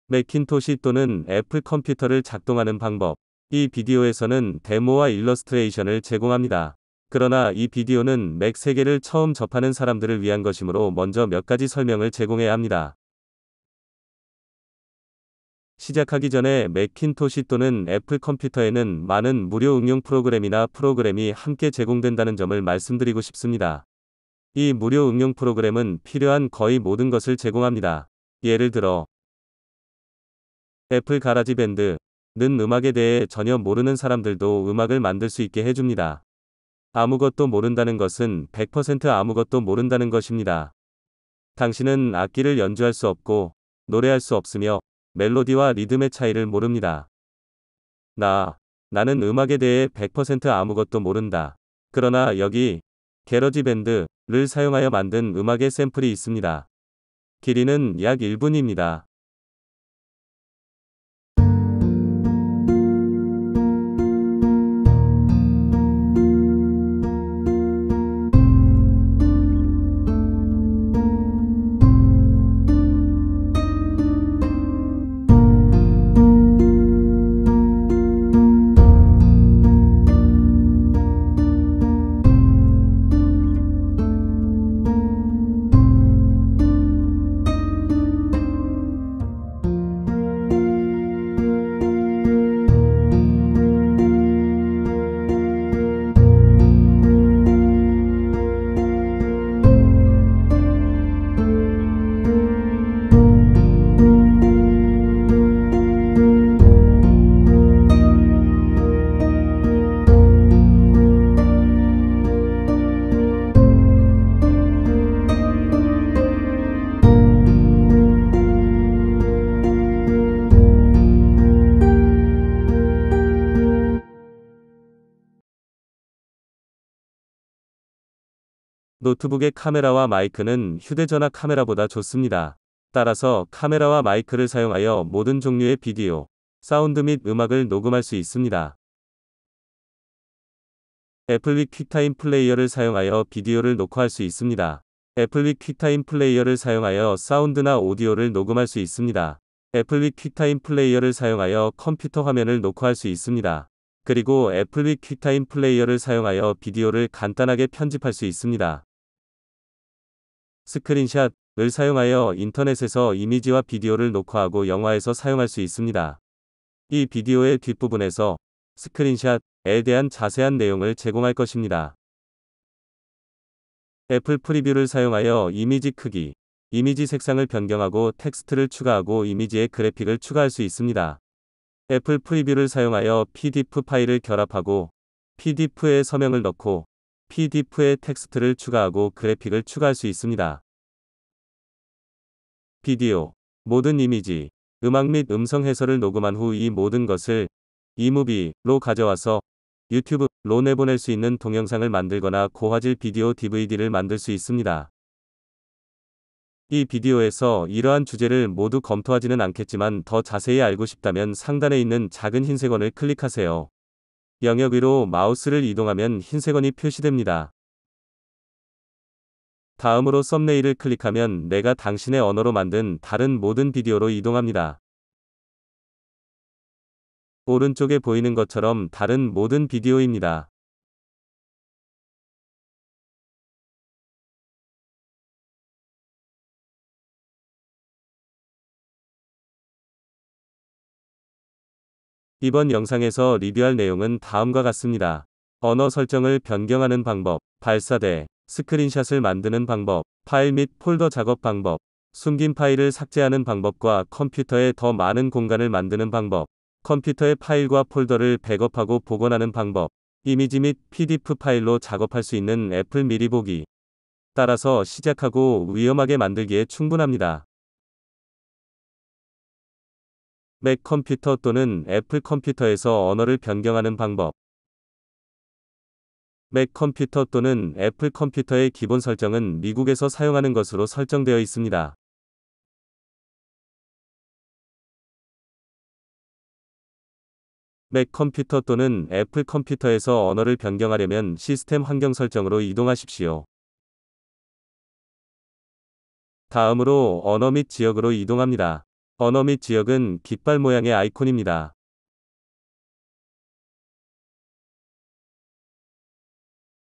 매킨토시 또는 애플 컴퓨터를 작동하는 방법. 이 비디오에서는 데모와 일러스트레이션을 제공합니다. 그러나 이 비디오는 맥 세계를 처음 접하는 사람들을 위한 것이므로 먼저 몇 가지 설명을 제공해야 합니다. 시작하기 전에 매킨토시 또는 애플 컴퓨터에는 많은 무료 응용 프로그램이나 프로그램이 함께 제공된다는 점을 말씀드리고 싶습니다. 이 무료 응용 프로그램은 필요한 거의 모든 것을 제공합니다. 예를 들어 애플 가라지 밴드는 음악에 대해 전혀 모르는 사람들도 음악을 만들 수 있게 해줍니다. 아무것도 모른다는 것은 100% 아무것도 모른다는 것입니다. 당신은 악기를 연주할 수 없고 노래할 수 없으며 멜로디와 리듬의 차이를 모릅니다. 나는 음악에 대해 100% 아무것도 모른다. 그러나 여기 게러지 밴드를 사용하여 만든 음악의 샘플이 있습니다. 길이는 약 1분입니다. 노트북의 카메라와 마이크는 휴대전화 카메라보다 좋습니다. 따라서 카메라와 마이크를 사용하여 모든 종류의 비디오, 사운드 및 음악을 녹음할 수 있습니다. 애플 퀵 퀵타임 플레이어를 사용하여 비디오를 녹화할 수 있습니다. 애플 퀵 퀵타임 플레이어를 사용하여 사운드나 오디오를 녹음할 수 있습니다. 애플 퀵 퀵타임 플레이어를 사용하여 컴퓨터 화면을 녹화할 수 있습니다. 그리고 애플 퀵 퀵타임 플레이어를 사용하여 비디오를 간단하게 편집할 수 있습니다. 스크린샷을 사용하여 인터넷에서 이미지와 비디오를 녹화하고 영화에서 사용할 수 있습니다. 이 비디오의 뒷부분에서 스크린샷에 대한 자세한 내용을 제공할 것입니다. 애플 프리뷰를 사용하여 이미지 크기, 이미지 색상을 변경하고 텍스트를 추가하고 이미지에 그래픽을 추가할 수 있습니다. 애플 프리뷰를 사용하여 PDF 파일을 결합하고 PDF에 서명을 넣고 PDF에 텍스트를 추가하고 그래픽을 추가할 수 있습니다. 비디오, 모든 이미지, 음악 및 음성 해설을 녹음한 후 이 모든 것을 이무비로 가져와서 유튜브로 내보낼 수 있는 동영상을 만들거나 고화질 비디오 DVD를 만들 수 있습니다. 이 비디오에서 이러한 주제를 모두 검토하지는 않겠지만 더 자세히 알고 싶다면 상단에 있는 작은 흰색 원을 클릭하세요. 영역 위로 마우스를 이동하면 흰색 원이 표시됩니다. 다음으로 썸네일을 클릭하면 내가 당신의 언어로 만든 다른 모든 비디오로 이동합니다. 오른쪽에 보이는 것처럼 다른 모든 비디오입니다. 이번 영상에서 리뷰할 내용은 다음과 같습니다. 언어 설정을 변경하는 방법, 발사대, 스크린샷을 만드는 방법, 파일 및 폴더 작업 방법, 숨긴 파일을 삭제하는 방법과 컴퓨터에 더 많은 공간을 만드는 방법, 컴퓨터의 파일과 폴더를 백업하고 복원하는 방법, 이미지 및 PDF 파일로 작업할 수 있는 애플 미리 보기. 따라서 시작하고 위험하게 만들기에 충분합니다. 맥 컴퓨터 또는 애플 컴퓨터에서 언어를 변경하는 방법. 맥 컴퓨터 또는 애플 컴퓨터의 기본 설정은 미국에서 사용하는 것으로 설정되어 있습니다. 맥 컴퓨터 또는 애플 컴퓨터에서 언어를 변경하려면 시스템 환경 설정으로 이동하십시오. 다음으로 언어 및 지역으로 이동합니다. 언어 및 지역은 깃발 모양의 아이콘입니다.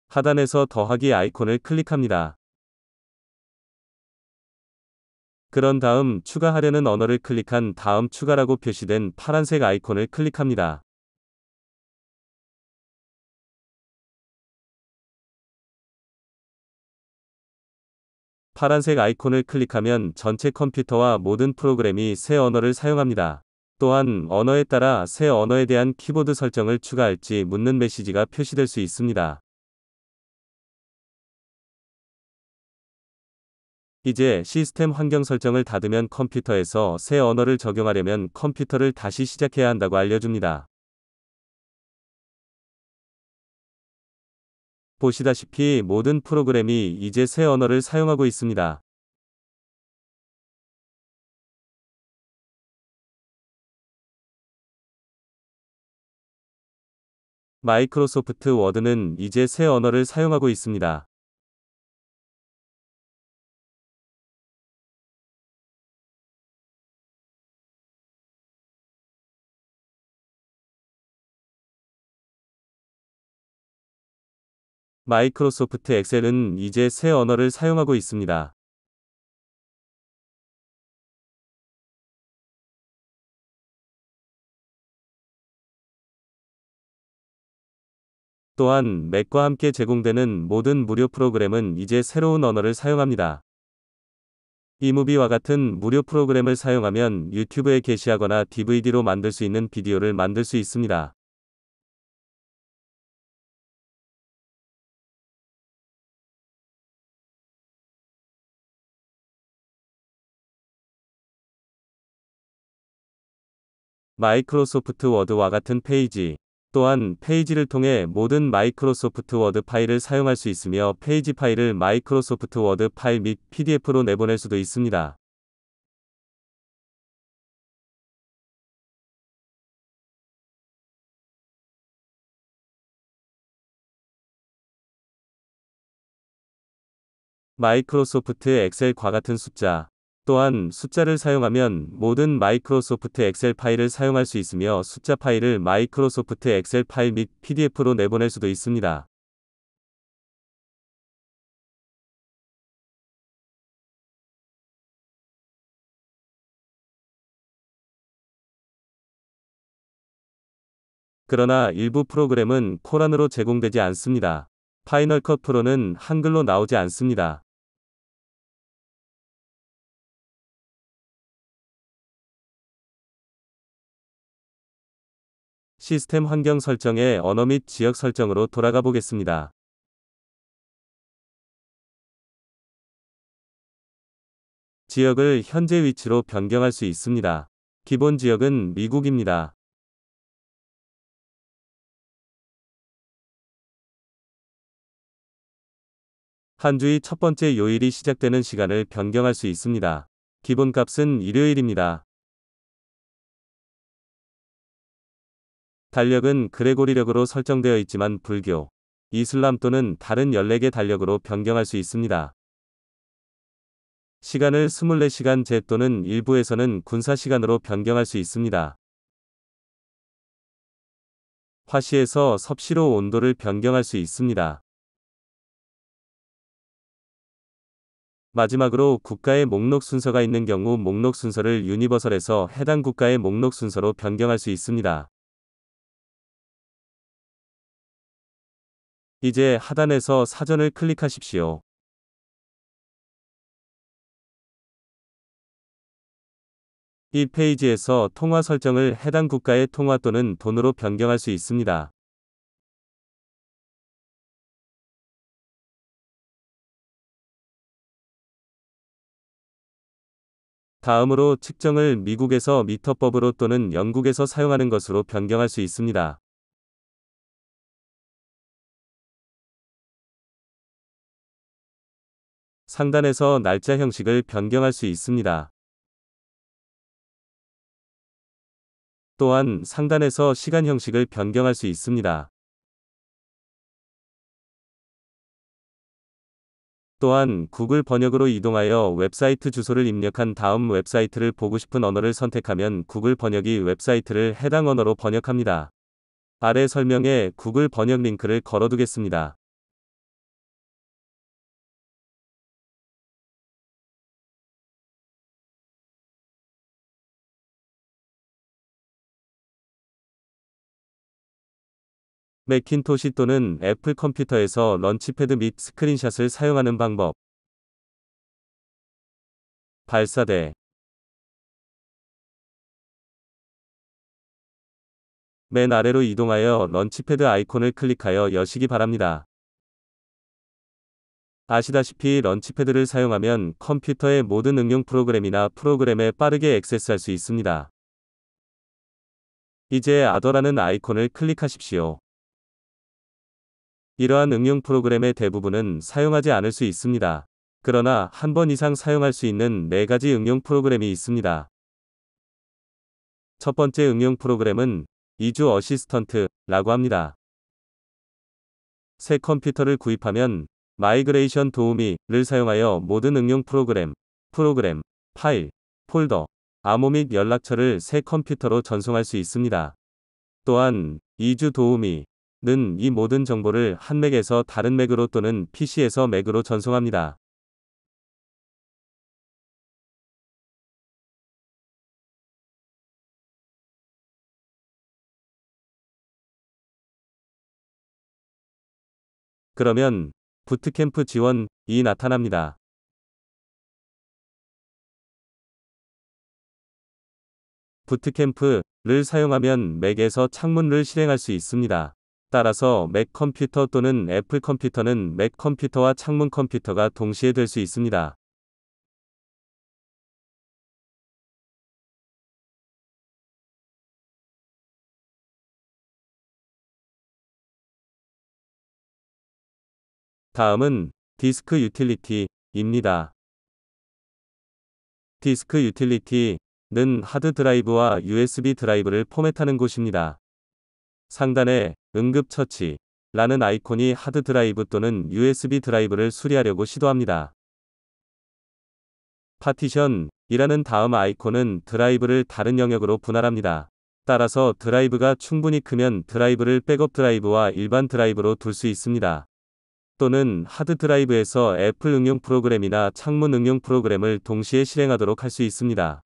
하단에서 더하기 아이콘을 클릭합니다. 그런 다음 추가하려는 언어를 클릭한 다음 추가라고 표시된 파란색 아이콘을 클릭합니다. 파란색 아이콘을 클릭하면 전체 컴퓨터와 모든 프로그램이 새 언어를 사용합니다. 또한 언어에 따라 새 언어에 대한 키보드 설정을 추가할지 묻는 메시지가 표시될 수 있습니다. 이제 시스템 환경 설정을 닫으면 컴퓨터에서 새 언어를 적용하려면 컴퓨터를 다시 시작해야 한다고 알려줍니다. 보시다시피 모든 프로그램이 이제 새 언어를 사용하고 있습니다. 마이크로소프트 워드는 이제 새 언어를 사용하고 있습니다. 마이크로소프트 엑셀은 이제 새 언어를 사용하고 있습니다. 또한 맥과 함께 제공되는 모든 무료 프로그램은 이제 새로운 언어를 사용합니다. 이무비와 같은 무료 프로그램을 사용하면 유튜브에 게시하거나 DVD로 만들 수 있는 비디오를 만들 수 있습니다. 마이크로소프트 워드와 같은 페이지. 또한 페이지를 통해 모든 마이크로소프트 워드 파일을 사용할 수 있으며 페이지 파일을 마이크로소프트 워드 파일 및 PDF로 내보낼 수도 있습니다. 마이크로소프트 엑셀과 같은 숫자. 또한 숫자를 사용하면 모든 마이크로소프트 엑셀 파일을 사용할 수 있으며 숫자 파일을 마이크로소프트 엑셀 파일 및 PDF로 내보낼 수도 있습니다. 그러나 일부 프로그램은 코란으로 제공되지 않습니다. 파이널 컷 프로는 한글로 나오지 않습니다. 시스템 환경 설정의 언어 및 지역 설정으로 돌아가 보겠습니다. 지역을 현재 위치로 변경할 수 있습니다. 기본 지역은 미국입니다. 한 주의 첫 번째 요일이 시작되는 시간을 변경할 수 있습니다. 기본 값은 일요일입니다. 달력은 그레고리력으로 설정되어 있지만 불교, 이슬람 또는 다른 14개 달력으로 변경할 수 있습니다. 시간을 24시간 제 또는 일부에서는 군사 시간으로 변경할 수 있습니다. 화시에서 섭씨로 온도를 변경할 수 있습니다. 마지막으로 국가의 목록 순서가 있는 경우 목록 순서를 유니버설에서 해당 국가의 목록 순서로 변경할 수 있습니다. 이제 하단에서 사전을 클릭하십시오. 이 페이지에서 통화 설정을 해당 국가의 통화 또는 돈으로 변경할 수 있습니다. 다음으로 측정을 미국에서 미터법으로 또는 영국에서 사용하는 것으로 변경할 수 있습니다. 상단에서 날짜 형식을 변경할 수 있습니다. 또한 상단에서 시간 형식을 변경할 수 있습니다. 또한 구글 번역으로 이동하여 웹사이트 주소를 입력한 다음 웹사이트를 보고 싶은 언어를 선택하면 구글 번역이 웹사이트를 해당 언어로 번역합니다. 아래 설명에 구글 번역 링크를 걸어두겠습니다. 매킨토시 또는 애플 컴퓨터에서 런치패드 및 스크린샷을 사용하는 방법. 발사대. 맨 아래로 이동하여 런치패드 아이콘을 클릭하여 여시기 바랍니다. 아시다시피 런치패드를 사용하면 컴퓨터의 모든 응용 프로그램이나 프로그램에 빠르게 액세스할 수 있습니다. 이제 아더라는 아이콘을 클릭하십시오. 이러한 응용 프로그램의 대부분은 사용하지 않을 수 있습니다. 그러나 한 번 이상 사용할 수 있는 4가지 응용 프로그램이 있습니다. 첫 번째 응용 프로그램은 이주 어시스턴트라고 합니다. 새 컴퓨터를 구입하면 마이그레이션 도우미를 사용하여 모든 응용 프로그램, 파일, 폴더, 암호 및 연락처를 새 컴퓨터로 전송할 수 있습니다. 또한 이주 도우미는 이 모든 정보를 한 맥에서 다른 맥으로 또는 PC에서 맥으로 전송합니다. 그러면 부트캠프 지원이 나타납니다. 부트캠프를 사용하면 맥에서 창문을 실행할 수 있습니다. 따라서 맥 컴퓨터 또는 애플 컴퓨터는 맥 컴퓨터와 창문 컴퓨터가 동시에 될 수 있습니다. 다음은 디스크 유틸리티입니다. 디스크 유틸리티는 하드 드라이브와 USB 드라이브를 포맷하는 곳입니다. 상단에 응급처치라는 아이콘이 하드 드라이브 또는 USB 드라이브를 수리하려고 시도합니다. 파티션이라는 다음 아이콘은 드라이브를 다른 영역으로 분할합니다. 따라서 드라이브가 충분히 크면 드라이브를 백업 드라이브와 일반 드라이브로 둘 수 있습니다. 또는 하드 드라이브에서 애플 응용 프로그램이나 창문 응용 프로그램을 동시에 실행하도록 할 수 있습니다.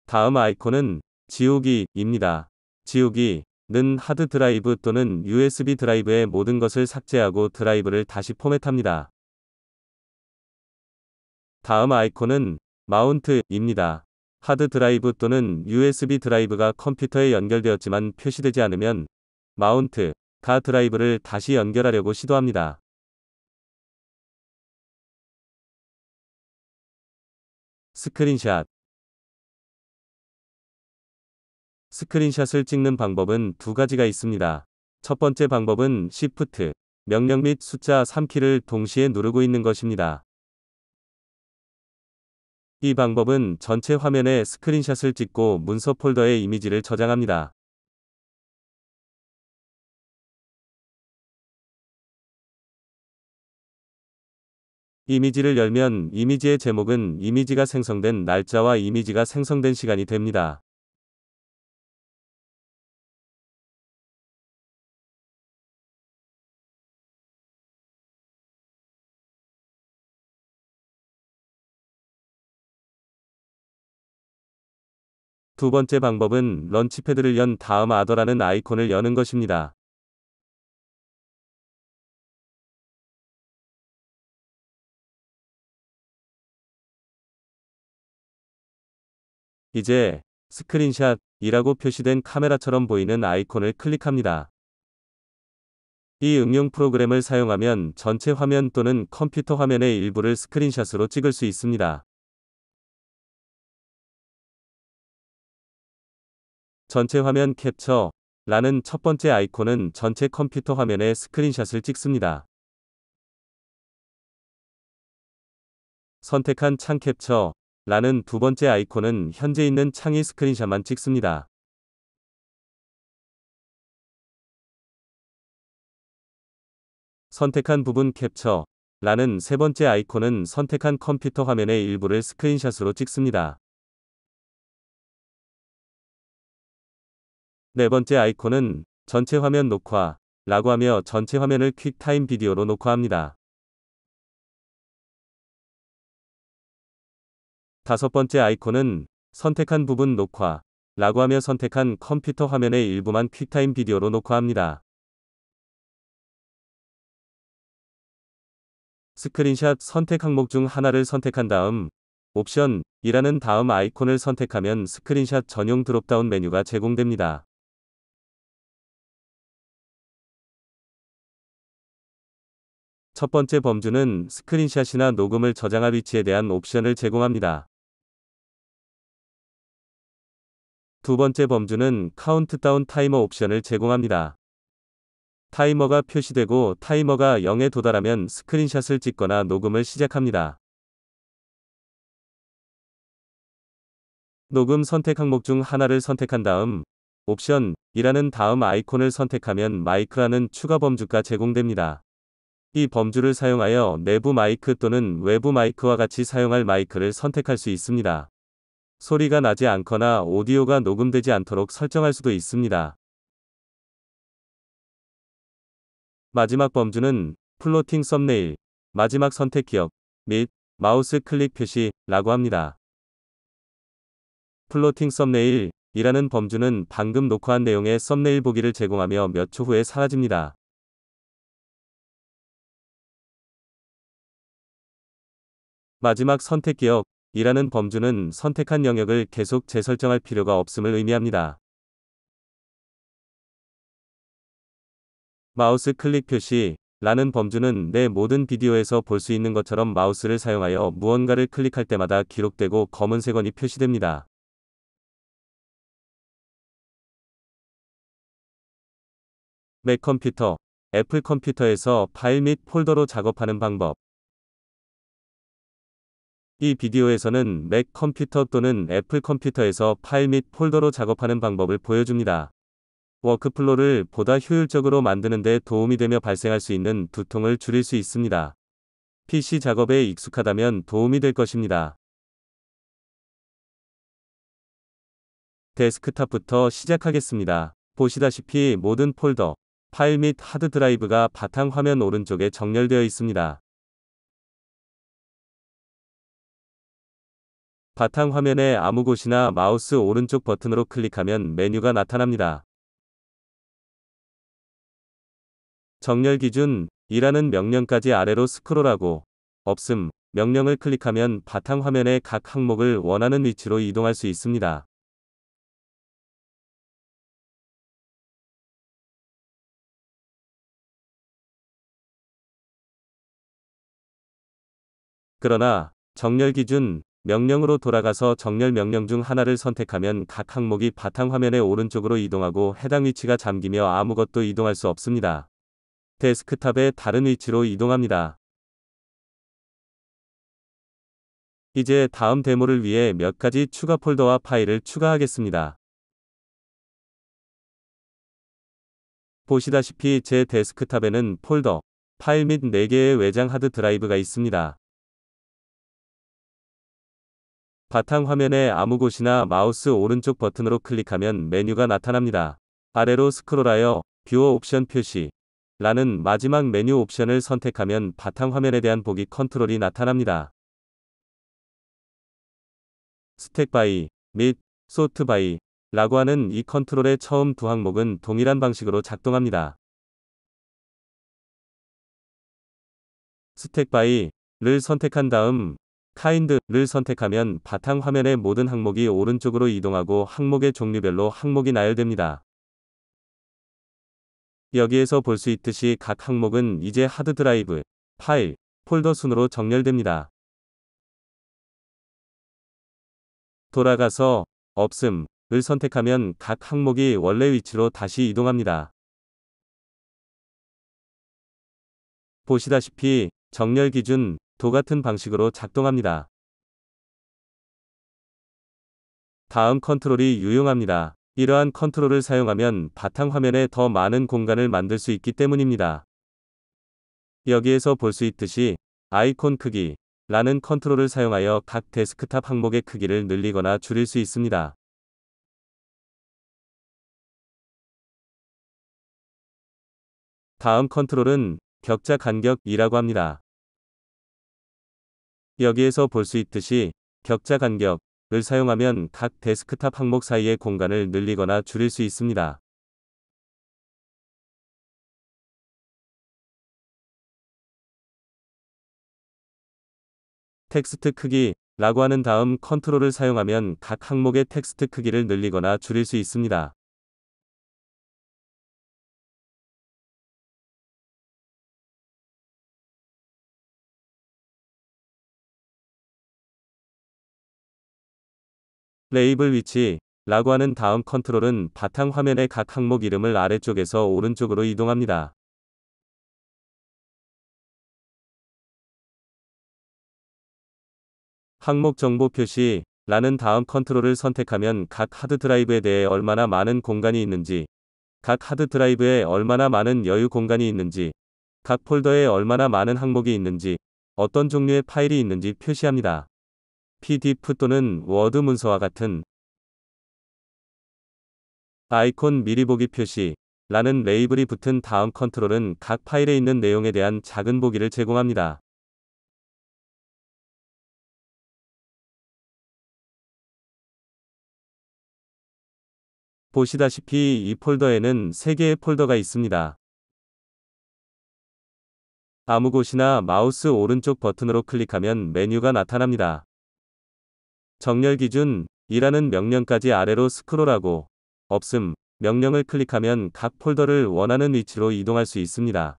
다음 아이콘은 지우기입니다. 지우기는 하드 드라이브 또는 USB 드라이브의 모든 것을 삭제하고 드라이브를 다시 포맷합니다. 다음 아이콘은 마운트입니다. 하드 드라이브 또는 USB 드라이브가 컴퓨터에 연결되었지만 표시되지 않으면 마운트가 드라이브를 다시 연결하려고 시도합니다. 스크린샷. 스크린샷을 찍는 방법은 두 가지가 있습니다. 첫 번째 방법은 Shift, 명령 및 숫자 3키를 동시에 누르고 있는 것입니다. 이 방법은 전체 화면에 스크린샷을 찍고 문서 폴더에 이미지를 저장합니다. 이미지를 열면 이미지의 제목은 이미지가 생성된 날짜와 이미지가 생성된 시간이 됩니다. 두 번째 방법은 런치패드를 연 다음 아더라는 아이콘을 여는 것입니다. 이제 스크린샷이라고 표시된 카메라처럼 보이는 아이콘을 클릭합니다. 이 응용 프로그램을 사용하면 전체 화면 또는 컴퓨터 화면의 일부를 스크린샷으로 찍을 수 있습니다. 전체 화면 캡처라는 첫 번째 아이콘은 전체 컴퓨터 화면에 스크린샷을 찍습니다. 선택한 창 캡처라는 두 번째 아이콘은 현재 있는 창의 스크린샷만 찍습니다. 선택한 부분 캡처 라는 세 번째 아이콘은 선택한 컴퓨터 화면의 일부를 스크린샷으로 찍습니다. 네 번째 아이콘은 전체 화면 녹화 라고 하며 전체 화면을 퀵타임 비디오로 녹화합니다. 다섯 번째 아이콘은 선택한 부분 녹화 라고 하며 선택한 컴퓨터 화면의 일부만 퀵타임 비디오로 녹화합니다. 스크린샷 선택 항목 중 하나를 선택한 다음 옵션 이라는 다음 아이콘을 선택하면 스크린샷 전용 드롭다운 메뉴가 제공됩니다. 첫 번째 범주는 스크린샷이나 녹음을 저장할 위치에 대한 옵션을 제공합니다. 두 번째 범주는 카운트다운 타이머 옵션을 제공합니다. 타이머가 표시되고 타이머가 0에 도달하면 스크린샷을 찍거나 녹음을 시작합니다. 녹음 선택 항목 중 하나를 선택한 다음 옵션 이라는 다음 아이콘을 선택하면 마이크라는 추가 범주가 제공됩니다. 이 범주를 사용하여 내부 마이크 또는 외부 마이크와 같이 사용할 마이크를 선택할 수 있습니다. 소리가 나지 않거나 오디오가 녹음되지 않도록 설정할 수도 있습니다. 마지막 범주는 플로팅 썸네일, 마지막 선택 기억 및 마우스 클릭 표시라고 합니다. 플로팅 썸네일 이라는 범주는 방금 녹화한 내용의 썸네일 보기를 제공하며 몇 초 후에 사라집니다. 마지막 선택 기억 이라는 범주는 선택한 영역을 계속 재설정할 필요가 없음을 의미합니다. 마우스 클릭 표시 라는 범주는 내 모든 비디오에서 볼 수 있는 것처럼 마우스를 사용하여 무언가를 클릭할 때마다 기록되고 검은색 원이 표시됩니다. 맥 컴퓨터, 애플 컴퓨터에서 파일 및 폴더로 작업하는 방법. 이 비디오에서는 맥 컴퓨터 또는 애플 컴퓨터에서 파일 및 폴더로 작업하는 방법을 보여줍니다. 워크플로를 보다 효율적으로 만드는 데 도움이 되며 발생할 수 있는 두통을 줄일 수 있습니다. PC 작업에 익숙하다면 도움이 될 것입니다. 데스크탑부터 시작하겠습니다. 보시다시피 모든 폴더, 파일 및 하드 드라이브가 바탕 화면 오른쪽에 정렬되어 있습니다. 바탕 화면의 아무 곳이나 마우스 오른쪽 버튼으로 클릭하면 메뉴가 나타납니다. 정렬 기준 이라는 명령까지 아래로 스크롤하고 없음 명령을 클릭하면 바탕 화면의 각 항목을 원하는 위치로 이동할 수 있습니다. 그러나 정렬 기준 명령으로 돌아가서 정렬 명령 중 하나를 선택하면 각 항목이 바탕 화면의 오른쪽으로 이동하고 해당 위치가 잠기며 아무것도 이동할 수 없습니다. 데스크탑의 다른 위치로 이동합니다. 이제 다음 데모를 위해 몇 가지 추가 폴더와 파일을 추가하겠습니다. 보시다시피 제 데스크탑에는 폴더, 파일 및 4개의 외장 하드 드라이브가 있습니다. 바탕 화면의 아무 곳이나 마우스 오른쪽 버튼으로 클릭하면 메뉴가 나타납니다. 아래로 스크롤하여 뷰어 옵션 표시 라는 마지막 메뉴 옵션을 선택하면 바탕 화면에 대한 보기 컨트롤이 나타납니다. 스택 바이 및 소트 바이 라고 하는 이 컨트롤의 처음 두 항목은 동일한 방식으로 작동합니다. 스택 바이를 선택한 다음 카인드를 선택하면 바탕 화면의 모든 항목이 오른쪽으로 이동하고 항목의 종류별로 항목이 나열됩니다. 여기에서 볼 수 있듯이 각 항목은 이제 하드 드라이브, 파일, 폴더 순으로 정렬됩니다. 돌아가서 없음을 선택하면 각 항목이 원래 위치로 다시 이동합니다. 보시다시피 정렬 기준 도 같은 방식으로 작동합니다. 다음 컨트롤이 유용합니다. 이러한 컨트롤을 사용하면 바탕 화면에 더 많은 공간을 만들 수 있기 때문입니다. 여기에서 볼 수 있듯이 아이콘 크기 라는 컨트롤을 사용하여 각 데스크탑 항목의 크기를 늘리거나 줄일 수 있습니다. 다음 컨트롤은 격자 간격이라고 합니다. 여기에서 볼 수 있듯이 격자 간격을 사용하면 각 데스크탑 항목 사이의 공간을 늘리거나 줄일 수 있습니다. 텍스트 크기라고 하는 다음 컨트롤을 사용하면 각 항목의 텍스트 크기를 늘리거나 줄일 수 있습니다. 레이블 위치라고 하는 다음 컨트롤은 바탕 화면의 각 항목 이름을 아래쪽에서 오른쪽으로 이동합니다. 항목 정보 표시라는 다음 컨트롤을 선택하면 각 하드 드라이브에 대해 얼마나 많은 공간이 있는지, 각 하드 드라이브에 얼마나 많은 여유 공간이 있는지, 각 폴더에 얼마나 많은 항목이 있는지, 어떤 종류의 파일이 있는지 표시합니다. PDF 또는 워드 문서와 같은 아이콘 미리 보기 표시라는 레이블이 붙은 다음 컨트롤은 각 파일에 있는 내용에 대한 작은 보기를 제공합니다. 보시다시피 이 폴더에는 3개의 폴더가 있습니다. 아무 곳이나 마우스 오른쪽 버튼으로 클릭하면 메뉴가 나타납니다. 정렬 기준이라는 명령까지 아래로 스크롤하고 없음 명령을 클릭하면 각 폴더를 원하는 위치로 이동할 수 있습니다.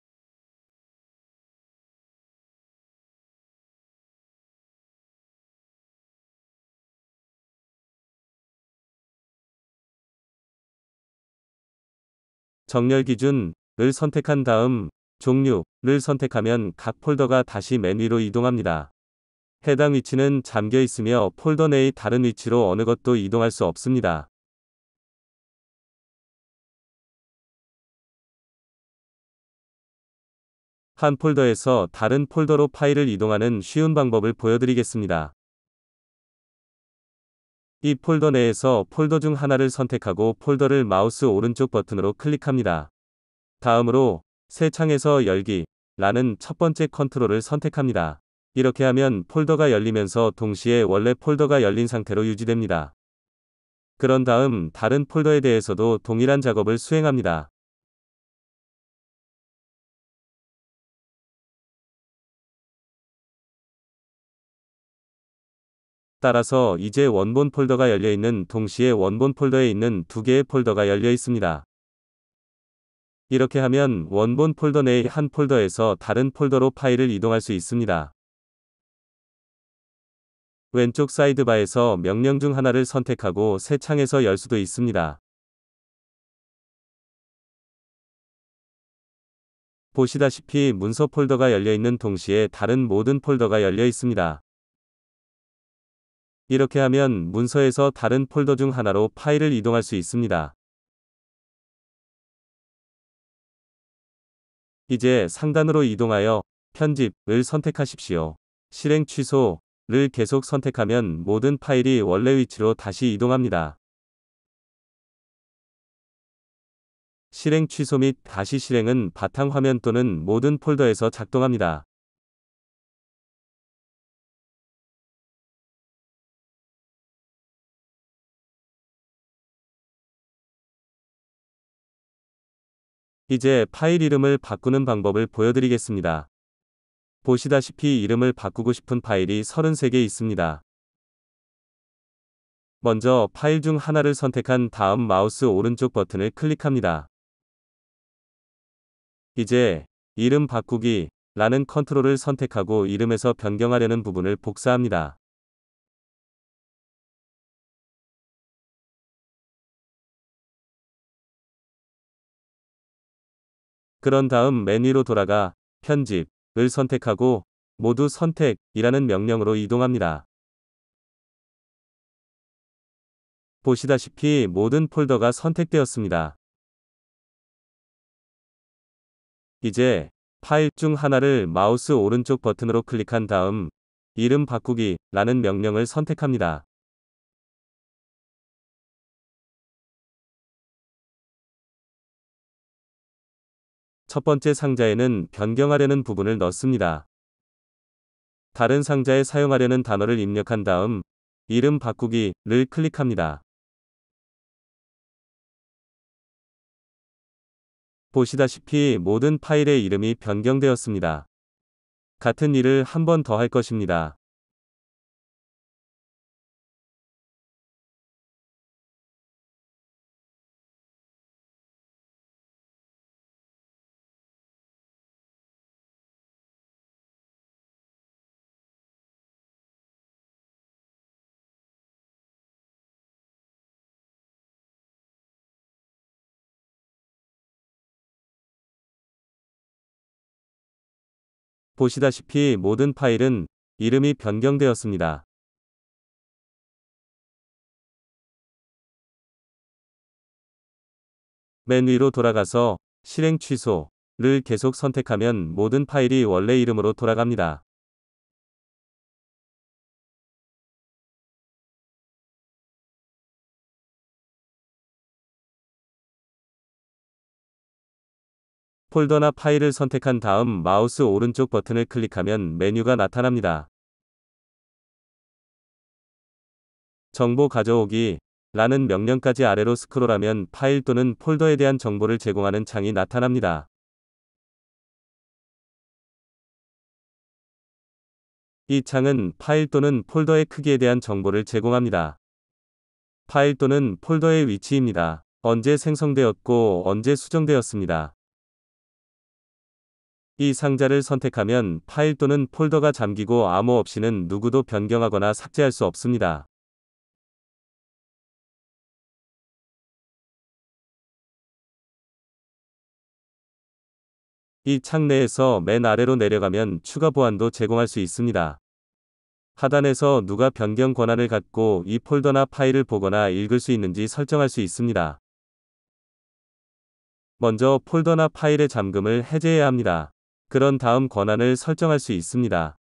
정렬 기준을 선택한 다음 종류를 선택하면 각 폴더가 다시 맨 위로 이동합니다. 해당 위치는 잠겨 있으며 폴더 내의 다른 위치로 어느 것도 이동할 수 없습니다. 한 폴더에서 다른 폴더로 파일을 이동하는 쉬운 방법을 보여드리겠습니다. 이 폴더 내에서 폴더 중 하나를 선택하고 폴더를 마우스 오른쪽 버튼으로 클릭합니다. 다음으로 새 창에서 열기 라는 첫 번째 컨트롤을 선택합니다. 이렇게 하면 폴더가 열리면서 동시에 원래 폴더가 열린 상태로 유지됩니다. 그런 다음 다른 폴더에 대해서도 동일한 작업을 수행합니다. 따라서 이제 원본 폴더가 열려 있는 동시에 원본 폴더에 있는 두 개의 폴더가 열려 있습니다. 이렇게 하면 원본 폴더 내의 한 폴더에서 다른 폴더로 파일을 이동할 수 있습니다. 왼쪽 사이드바에서 명령 중 하나를 선택하고 새 창에서 열 수도 있습니다. 보시다시피 문서 폴더가 열려 있는 동시에 다른 모든 폴더가 열려 있습니다. 이렇게 하면 문서에서 다른 폴더 중 하나로 파일을 이동할 수 있습니다. 이제 상단으로 이동하여 편집을 선택하십시오. 실행 취소를 계속 선택하면 모든 파일이 원래 위치로 다시 이동합니다. 실행 취소 및 다시 실행은 바탕 화면 또는 모든 폴더에서 작동합니다. 이제 파일 이름을 바꾸는 방법을 보여드리겠습니다. 보시다시피 이름을 바꾸고 싶은 파일이 33개 있습니다. 먼저 파일 중 하나를 선택한 다음 마우스 오른쪽 버튼을 클릭합니다. 이제 이름 바꾸기 라는 컨트롤을 선택하고 이름에서 변경하려는 부분을 복사합니다. 그런 다음 맨 위로 돌아가 편집을 선택하고 모두 선택이라는 명령으로 이동합니다. 보시다시피 모든 폴더가 선택되었습니다. 이제 파일 중 하나를 마우스 오른쪽 버튼으로 클릭한 다음 이름 바꾸기 라는 명령을 선택합니다. 첫 번째 상자에는 변경하려는 부분을 넣습니다. 다른 상자에 사용하려는 단어를 입력한 다음 이름 바꾸기를 클릭합니다. 보시다시피 모든 파일의 이름이 변경되었습니다. 같은 일을 한 번 더 할 것입니다. 보시다시피 모든 파일은 이름이 변경되었습니다. 맨 위로 돌아가서 실행 취소를 계속 선택하면 모든 파일이 원래 이름으로 돌아갑니다. 폴더나 파일을 선택한 다음 마우스 오른쪽 버튼을 클릭하면 메뉴가 나타납니다. 정보 가져오기 라는 명령까지 아래로 스크롤하면 파일 또는 폴더에 대한 정보를 제공하는 창이 나타납니다. 이 창은 파일 또는 폴더의 크기에 대한 정보를 제공합니다. 파일 또는 폴더의 위치입니다. 언제 생성되었고 언제 수정되었습니다. 이 상자를 선택하면 파일 또는 폴더가 잠기고 암호 없이는 누구도 변경하거나 삭제할 수 없습니다. 이 창 내에서 맨 아래로 내려가면 추가 보안도 제공할 수 있습니다. 하단에서 누가 변경 권한을 갖고 이 폴더나 파일을 보거나 읽을 수 있는지 설정할 수 있습니다. 먼저 폴더나 파일의 잠금을 해제해야 합니다. 그런 다음 권한을 설정할 수 있습니다.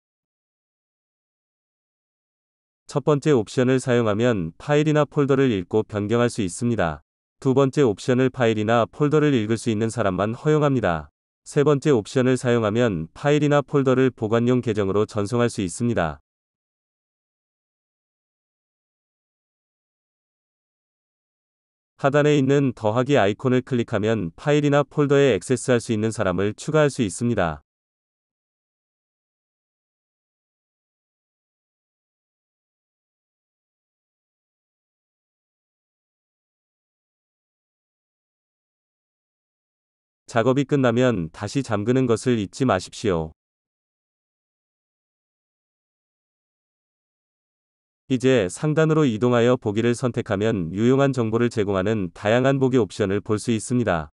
첫 번째 옵션을 사용하면 파일이나 폴더를 읽고 변경할 수 있습니다. 두 번째 옵션을 파일이나 폴더를 읽을 수 있는 사람만 허용합니다. 세 번째 옵션을 사용하면 파일이나 폴더를 보관용 계정으로 전송할 수 있습니다. 하단에 있는 더하기 아이콘을 클릭하면 파일이나 폴더에 액세스할 수 있는 사람을 추가할 수 있습니다. 작업이 끝나면 다시 잠그는 것을 잊지 마십시오. 이제 상단으로 이동하여 보기를 선택하면 유용한 정보를 제공하는 다양한 보기 옵션을 볼 수 있습니다.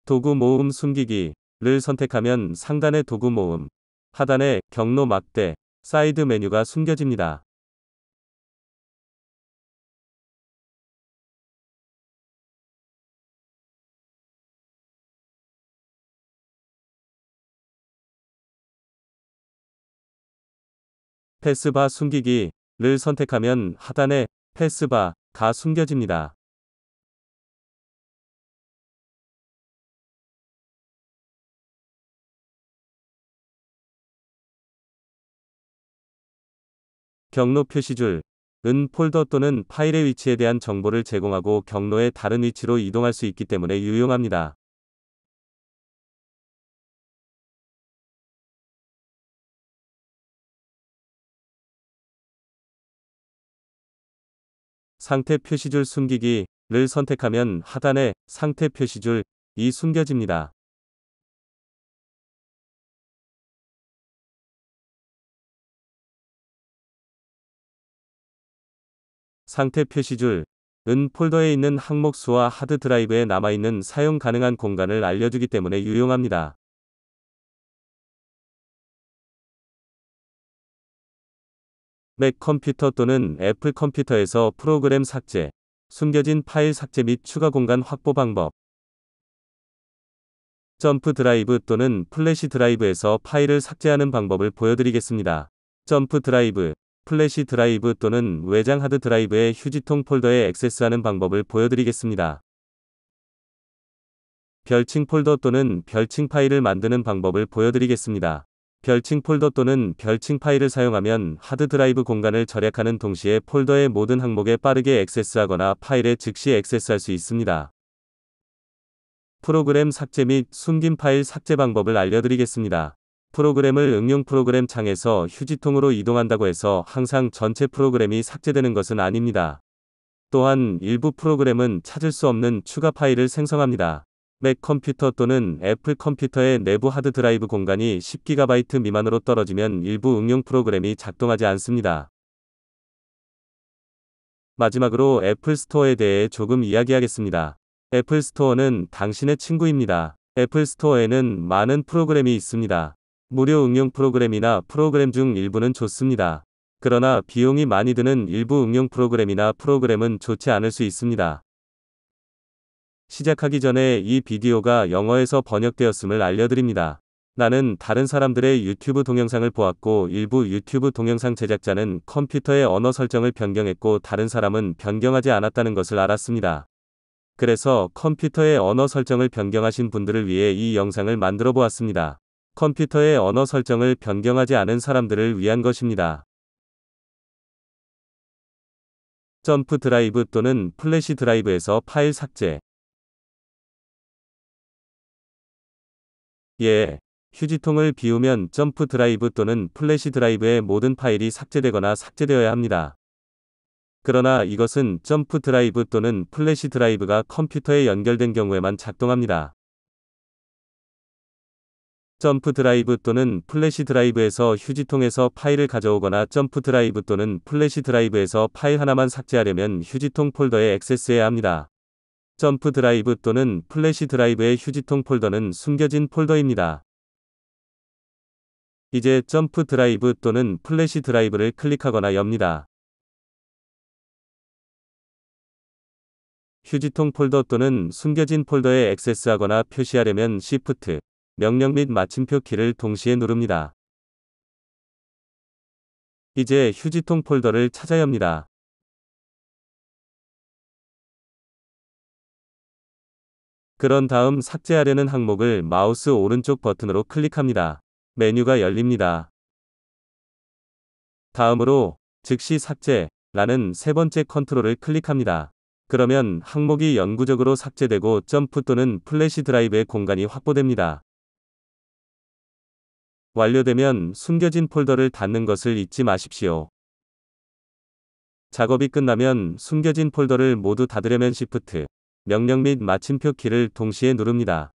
도구 모음 숨기기를 선택하면 상단의 도구 모음, 하단의 경로 막대, 사이드 메뉴가 숨겨집니다. 패스바 숨기기를 선택하면 하단의 패스바가 숨겨집니다. 경로 표시줄 은 폴더 또는 파일의 위치에 대한 정보를 제공하고 경로의 다른 위치로 이동할 수 있기 때문에 유용합니다. 상태 표시줄 숨기기를 선택하면 하단의 상태 표시줄이 숨겨집니다. 상태 표시줄 은 폴더에 있는 항목 수와 하드 드라이브에 남아있는 사용 가능한 공간을 알려주기 때문에 유용합니다. 맥 컴퓨터 또는 애플 컴퓨터에서 프로그램 삭제 숨겨진 파일 삭제 및 추가 공간 확보 방법. 점프 드라이브 또는 플래시 드라이브에서 파일을 삭제하는 방법을 보여드리겠습니다. 점프 드라이브, 플래시 드라이브 또는 외장 하드 드라이브의 휴지통 폴더에 액세스하는 방법을 보여드리겠습니다. 별칭 폴더 또는 별칭 파일을 만드는 방법을 보여드리겠습니다. 별칭 폴더 또는 별칭 파일을 사용하면 하드 드라이브 공간을 절약하는 동시에 폴더의 모든 항목에 빠르게 액세스하거나 파일에 즉시 액세스할 수 있습니다. 프로그램 삭제 및 숨긴 파일 삭제 방법을 알려드리겠습니다. 프로그램을 응용 프로그램 창에서 휴지통으로 이동한다고 해서 항상 전체 프로그램이 삭제되는 것은 아닙니다. 또한 일부 프로그램은 찾을 수 없는 추가 파일을 생성합니다. 맥 컴퓨터 또는 애플 컴퓨터의 내부 하드 드라이브 공간이 10GB 미만으로 떨어지면 일부 응용 프로그램이 작동하지 않습니다. 마지막으로 애플 스토어에 대해 조금 이야기하겠습니다. 애플 스토어는 당신의 친구입니다. 애플 스토어에는 많은 프로그램이 있습니다. 무료 응용 프로그램이나 프로그램 중 일부는 좋습니다. 그러나 비용이 많이 드는 일부 응용 프로그램이나 프로그램은 좋지 않을 수 있습니다. 시작하기 전에 이 비디오가 영어에서 번역되었음을 알려드립니다. 나는 다른 사람들의 유튜브 동영상을 보았고 일부 유튜브 동영상 제작자는 컴퓨터의 언어 설정을 변경했고 다른 사람은 변경하지 않았다는 것을 알았습니다. 그래서 컴퓨터의 언어 설정을 변경하신 분들을 위해 이 영상을 만들어 보았습니다. 컴퓨터의 언어 설정을 변경하지 않은 사람들을 위한 것입니다. 점프 드라이브 또는 플래시 드라이브에서 파일 삭제. 예. 휴지통을 비우면 점프 드라이브 또는 플래시 드라이브의 모든 파일이 삭제되거나 삭제되어야 합니다. 그러나 이것은 점프 드라이브 또는 플래시 드라이브가 컴퓨터에 연결된 경우에만 작동합니다. 점프 드라이브 또는 플래시 드라이브에서 휴지통에서 파일을 가져오거나 점프 드라이브 또는 플래시 드라이브에서 파일 하나만 삭제하려면 휴지통 폴더에 액세스해야 합니다. 점프 드라이브 또는 플래시 드라이브의 휴지통 폴더는 숨겨진 폴더입니다. 이제 점프 드라이브 또는 플래시 드라이브를 클릭하거나 엽니다. 휴지통 폴더 또는 숨겨진 폴더에 액세스하거나 표시하려면 Shift, 명령 및 마침표 키를 동시에 누릅니다. 이제 휴지통 폴더를 찾아야 합니다. 그런 다음 삭제하려는 항목을 마우스 오른쪽 버튼으로 클릭합니다. 메뉴가 열립니다. 다음으로 즉시 삭제라는 세 번째 컨트롤을 클릭합니다. 그러면 항목이 영구적으로 삭제되고 점프 또는 플래시 드라이브의 공간이 확보됩니다. 완료되면 숨겨진 폴더를 닫는 것을 잊지 마십시오. 작업이 끝나면 숨겨진 폴더를 모두 닫으려면 Shift, 명령 및 마침표 키를 동시에 누릅니다.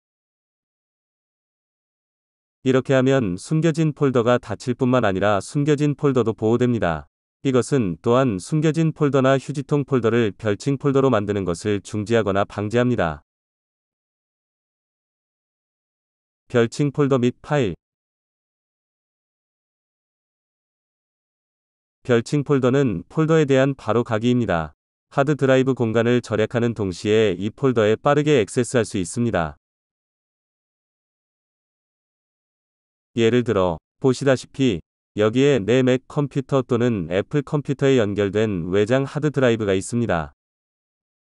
이렇게 하면 숨겨진 폴더가 닫힐 뿐만 아니라 숨겨진 폴더도 보호됩니다. 이것은 또한 숨겨진 폴더나 휴지통 폴더를 별칭 폴더로 만드는 것을 중지하거나 방지합니다. 별칭 폴더 및 파일. 별칭 폴더는 폴더에 대한 바로 가기입니다. 하드 드라이브 공간을 절약하는 동시에 이 폴더에 빠르게 액세스할 수 있습니다. 예를 들어, 보시다시피 여기에 내 맥 컴퓨터 또는 애플 컴퓨터에 연결된 외장 하드 드라이브가 있습니다.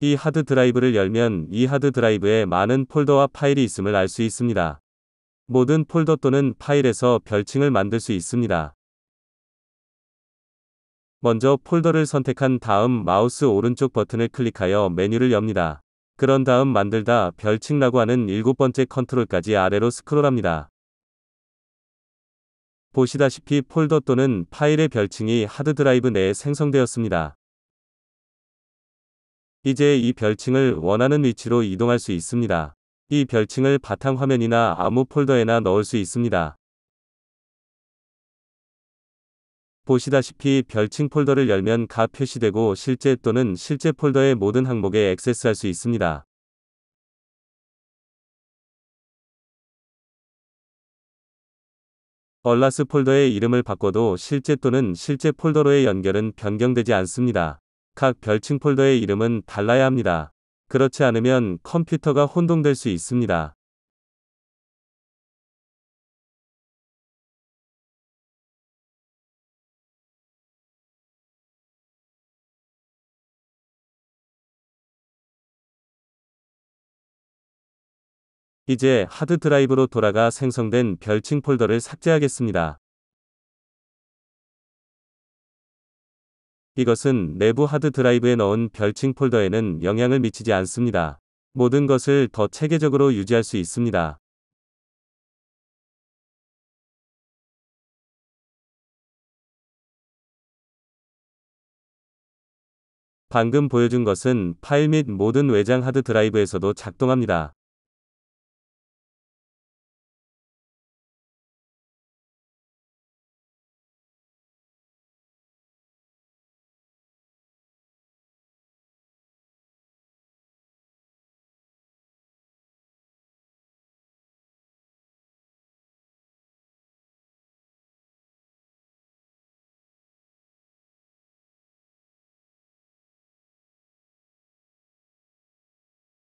이 하드 드라이브를 열면 이 하드 드라이브에 많은 폴더와 파일이 있음을 알 수 있습니다. 모든 폴더 또는 파일에서 별칭을 만들 수 있습니다. 먼저 폴더를 선택한 다음 마우스 오른쪽 버튼을 클릭하여 메뉴를 엽니다. 그런 다음 만들다 별칭라고 하는 7번째 컨트롤까지 아래로 스크롤합니다. 보시다시피 폴더 또는 파일의 별칭이 하드 드라이브 내에 생성되었습니다. 이제 이 별칭을 원하는 위치로 이동할 수 있습니다. 이 별칭을 바탕화면이나 아무 폴더에나 넣을 수 있습니다. 보시다시피 별칭 폴더를 열면 가 표시되고 실제 또는 실제 폴더의 모든 항목에 액세스할 수 있습니다. 얼라스 폴더의 이름을 바꿔도 실제 또는 실제 폴더로의 연결은 변경되지 않습니다. 각 별칭 폴더의 이름은 달라야 합니다. 그렇지 않으면 컴퓨터가 혼동될 수 있습니다. 이제 하드 드라이브로 돌아가 생성된 별칭 폴더를 삭제하겠습니다. 이것은 내부 하드 드라이브에 넣은 별칭 폴더에는 영향을 미치지 않습니다. 모든 것을 더 체계적으로 유지할 수 있습니다. 방금 보여준 것은 파일 및 모든 외장 하드 드라이브에서도 작동합니다.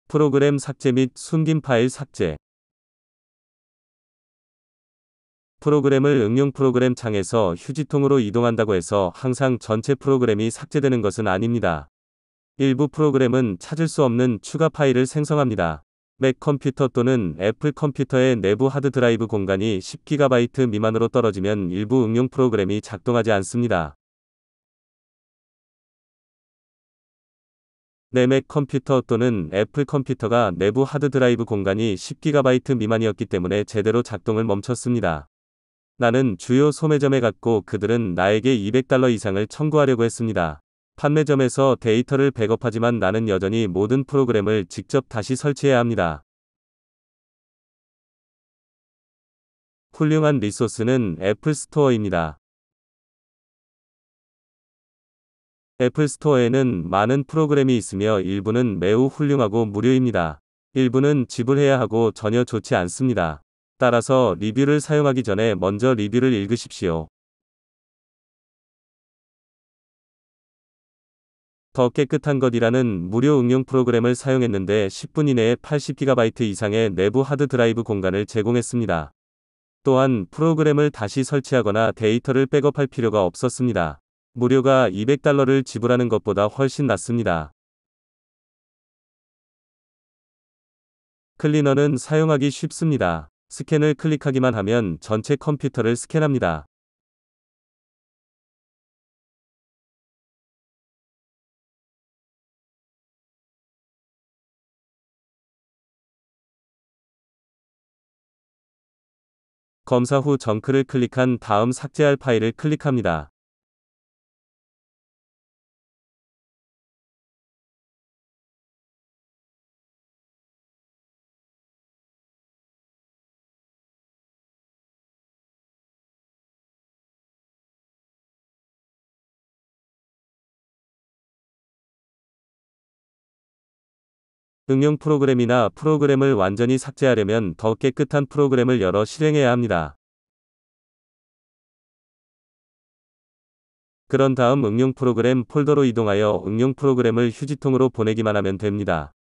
프로그램 삭제 및 숨긴 파일 삭제. 프로그램을 응용 프로그램 창에서 휴지통으로 이동한다고 해서 항상 전체 프로그램이 삭제되는 것은 아닙니다. 일부 프로그램은 찾을 수 없는 추가 파일을 생성합니다. 맥 컴퓨터 또는 애플 컴퓨터의 내부 하드 드라이브 공간이 10GB 미만으로 떨어지면 일부 응용 프로그램이 작동하지 않습니다. 내 맥 컴퓨터 또는 애플 컴퓨터가 내부 하드 드라이브 공간이 10GB 미만이었기 때문에 제대로 작동을 멈췄습니다. 나는 주요 소매점에 갔고 그들은 나에게 $200 이상을 청구하려고 했습니다. 판매점에서 데이터를 백업하지만 나는 여전히 모든 프로그램을 직접 다시 설치해야 합니다. 훌륭한 리소스는 애플 스토어입니다. 애플 스토어에는 많은 프로그램이 있으며 일부는 매우 훌륭하고 무료입니다. 일부는 지불해야 하고 전혀 좋지 않습니다. 따라서 리뷰를 사용하기 전에 먼저 리뷰를 읽으십시오. 더 깨끗한 것이라는 무료 응용 프로그램을 사용했는데 10분 이내에 80GB 이상의 내부 하드 드라이브 공간을 제공했습니다. 또한 프로그램을 다시 설치하거나 데이터를 백업할 필요가 없었습니다. 무료가 $200를 지불하는 것보다 훨씬 낫습니다. 클리너는 사용하기 쉽습니다. 스캔을 클릭하기만 하면 전체 컴퓨터를 스캔합니다. 검사 후 정크를 클릭한 다음 삭제할 파일을 클릭합니다. 응용 프로그램이나 프로그램을 완전히 삭제하려면 더 깨끗한 프로그램을 열어 실행해야 합니다. 그런 다음 응용 프로그램 폴더로 이동하여 응용 프로그램을 휴지통으로 보내기만 하면 됩니다.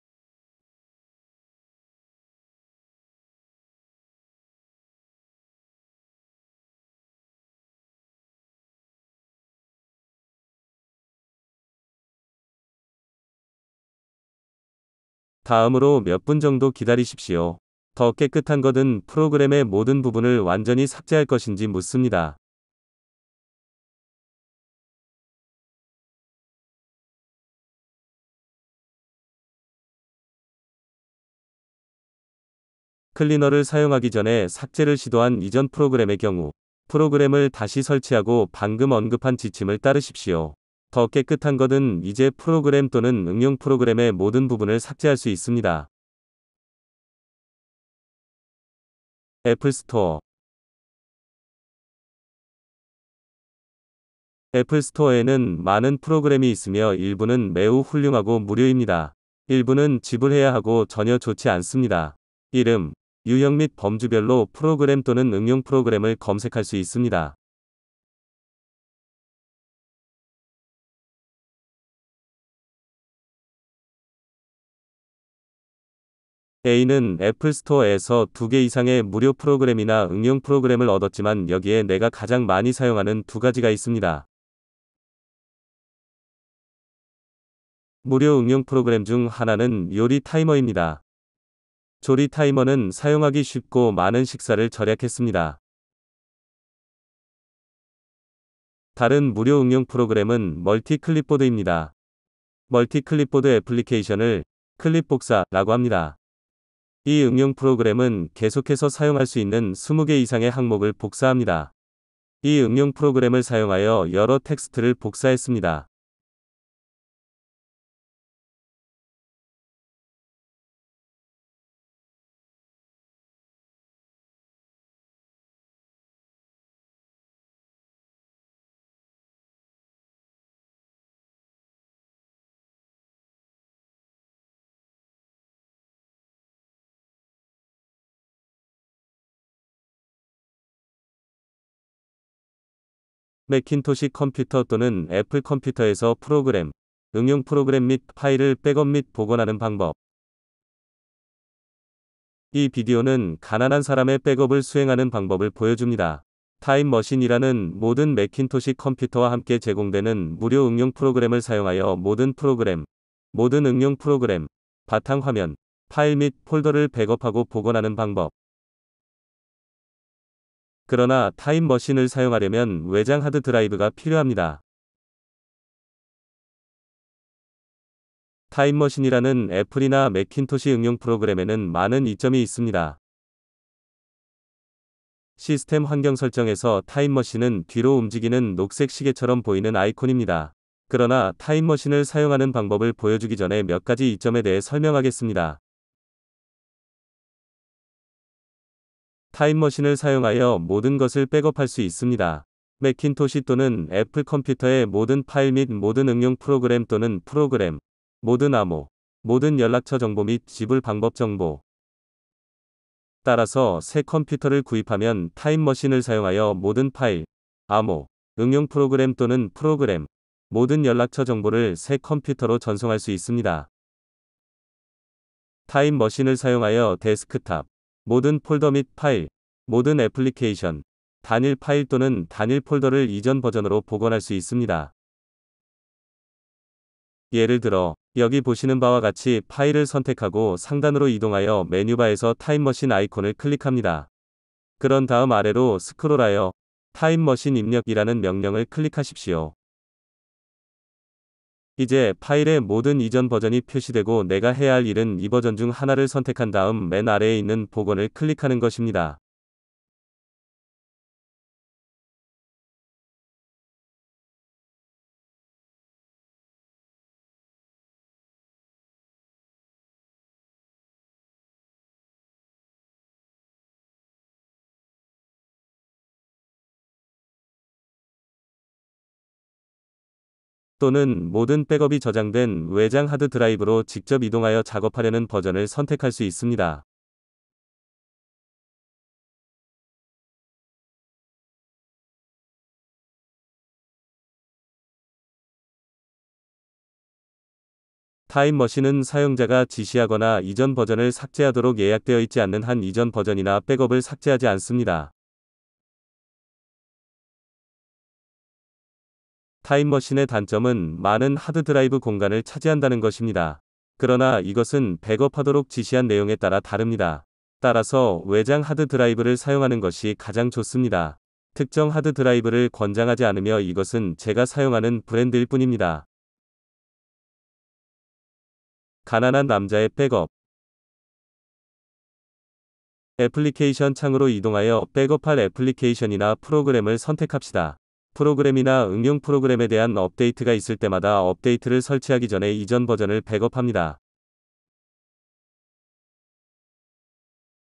다음으로 몇 분 정도 기다리십시오. 더 깨끗한 것은 프로그램의 모든 부분을 완전히 삭제할 것인지 묻습니다. 클리너를 사용하기 전에 삭제를 시도한 이전 프로그램의 경우, 프로그램을 다시 설치하고 방금 언급한 지침을 따르십시오. 더 깨끗한 것은 이제 프로그램 또는 응용 프로그램의 모든 부분을 삭제할 수 있습니다. 애플 스토어. 애플 스토어에는 많은 프로그램이 있으며 일부는 매우 훌륭하고 무료입니다. 일부는 지불해야 하고 전혀 좋지 않습니다. 이름, 유형 및 범주별로 프로그램 또는 응용 프로그램을 검색할 수 있습니다. A는 애플 스토어에서 2개 이상의 무료 프로그램이나 응용 프로그램을 얻었지만 여기에 내가 가장 많이 사용하는 두 가지가 있습니다. 무료 응용 프로그램 중 하나는 요리 타이머입니다. 조리 타이머는 사용하기 쉽고 많은 식사를 절약했습니다. 다른 무료 응용 프로그램은 멀티 클립보드입니다. 멀티 클립보드 애플리케이션을 클립 복사라고 합니다. 이 응용 프로그램은 계속해서 사용할 수 있는 20개 이상의 항목을 복사합니다. 이 응용 프로그램을 사용하여 여러 텍스트를 복사했습니다. 매킨토시 컴퓨터 또는 애플 컴퓨터에서 프로그램, 응용 프로그램 및 파일을 백업 및 복원하는 방법. 이 비디오는 가난한 사람의 백업을 수행하는 방법을 보여줍니다. 타임머신이라는 모든 매킨토시 컴퓨터와 함께 제공되는 무료 응용 프로그램을 사용하여 모든 프로그램, 모든 응용 프로그램, 바탕화면, 파일 및 폴더를 백업하고 복원하는 방법. 그러나 타임머신을 사용하려면 외장 하드 드라이브가 필요합니다. 타임머신이라는 애플이나 매킨토시 응용 프로그램에는 많은 이점이 있습니다. 시스템 환경 설정에서 타임머신은 뒤로 움직이는 녹색 시계처럼 보이는 아이콘입니다. 그러나 타임머신을 사용하는 방법을 보여주기 전에 몇 가지 이점에 대해 설명하겠습니다. 타임머신을 사용하여 모든 것을 백업할 수 있습니다. 매킨토시 또는 애플 컴퓨터의 모든 파일 및 모든 응용 프로그램 또는 프로그램, 모든 암호, 모든 연락처 정보 및 지불 방법 정보. 따라서 새 컴퓨터를 구입하면 타임머신을 사용하여 모든 파일, 암호, 응용 프로그램 또는 프로그램, 모든 연락처 정보를 새 컴퓨터로 전송할 수 있습니다. 타임머신을 사용하여 데스크탑, 모든 폴더 및 파일, 모든 애플리케이션, 단일 파일 또는 단일 폴더를 이전 버전으로 복원할 수 있습니다. 예를 들어, 여기 보시는 바와 같이 파일을 선택하고 상단으로 이동하여 메뉴바에서 타임머신 아이콘을 클릭합니다. 그런 다음 아래로 스크롤하여 타임머신 입력이라는 명령을 클릭하십시오. 이제 파일의 모든 이전 버전이 표시되고 내가 해야 할 일은 이 버전 중 하나를 선택한 다음 맨 아래에 있는 복원을 클릭하는 것입니다. 또는 모든 백업이 저장된 외장 하드 드라이브로 직접 이동하여 작업하려는 버전을 선택할 수 있습니다. 타임머신은 사용자가 지시하거나 이전 버전을 삭제하도록 예약되어 있지 않는 한 이전 버전이나 백업을 삭제하지 않습니다. 타임머신의 단점은 많은 하드 드라이브 공간을 차지한다는 것입니다. 그러나 이것은 백업하도록 지시한 내용에 따라 다릅니다. 따라서 외장 하드 드라이브를 사용하는 것이 가장 좋습니다. 특정 하드 드라이브를 권장하지 않으며 이것은 제가 사용하는 브랜드일 뿐입니다. 가난한 남자의 백업. 애플리케이션 창으로 이동하여 백업할 애플리케이션이나 프로그램을 선택합시다. 프로그램이나 응용 프로그램에 대한 업데이트가 있을 때마다 업데이트를 설치하기 전에 이전 버전을 백업합니다.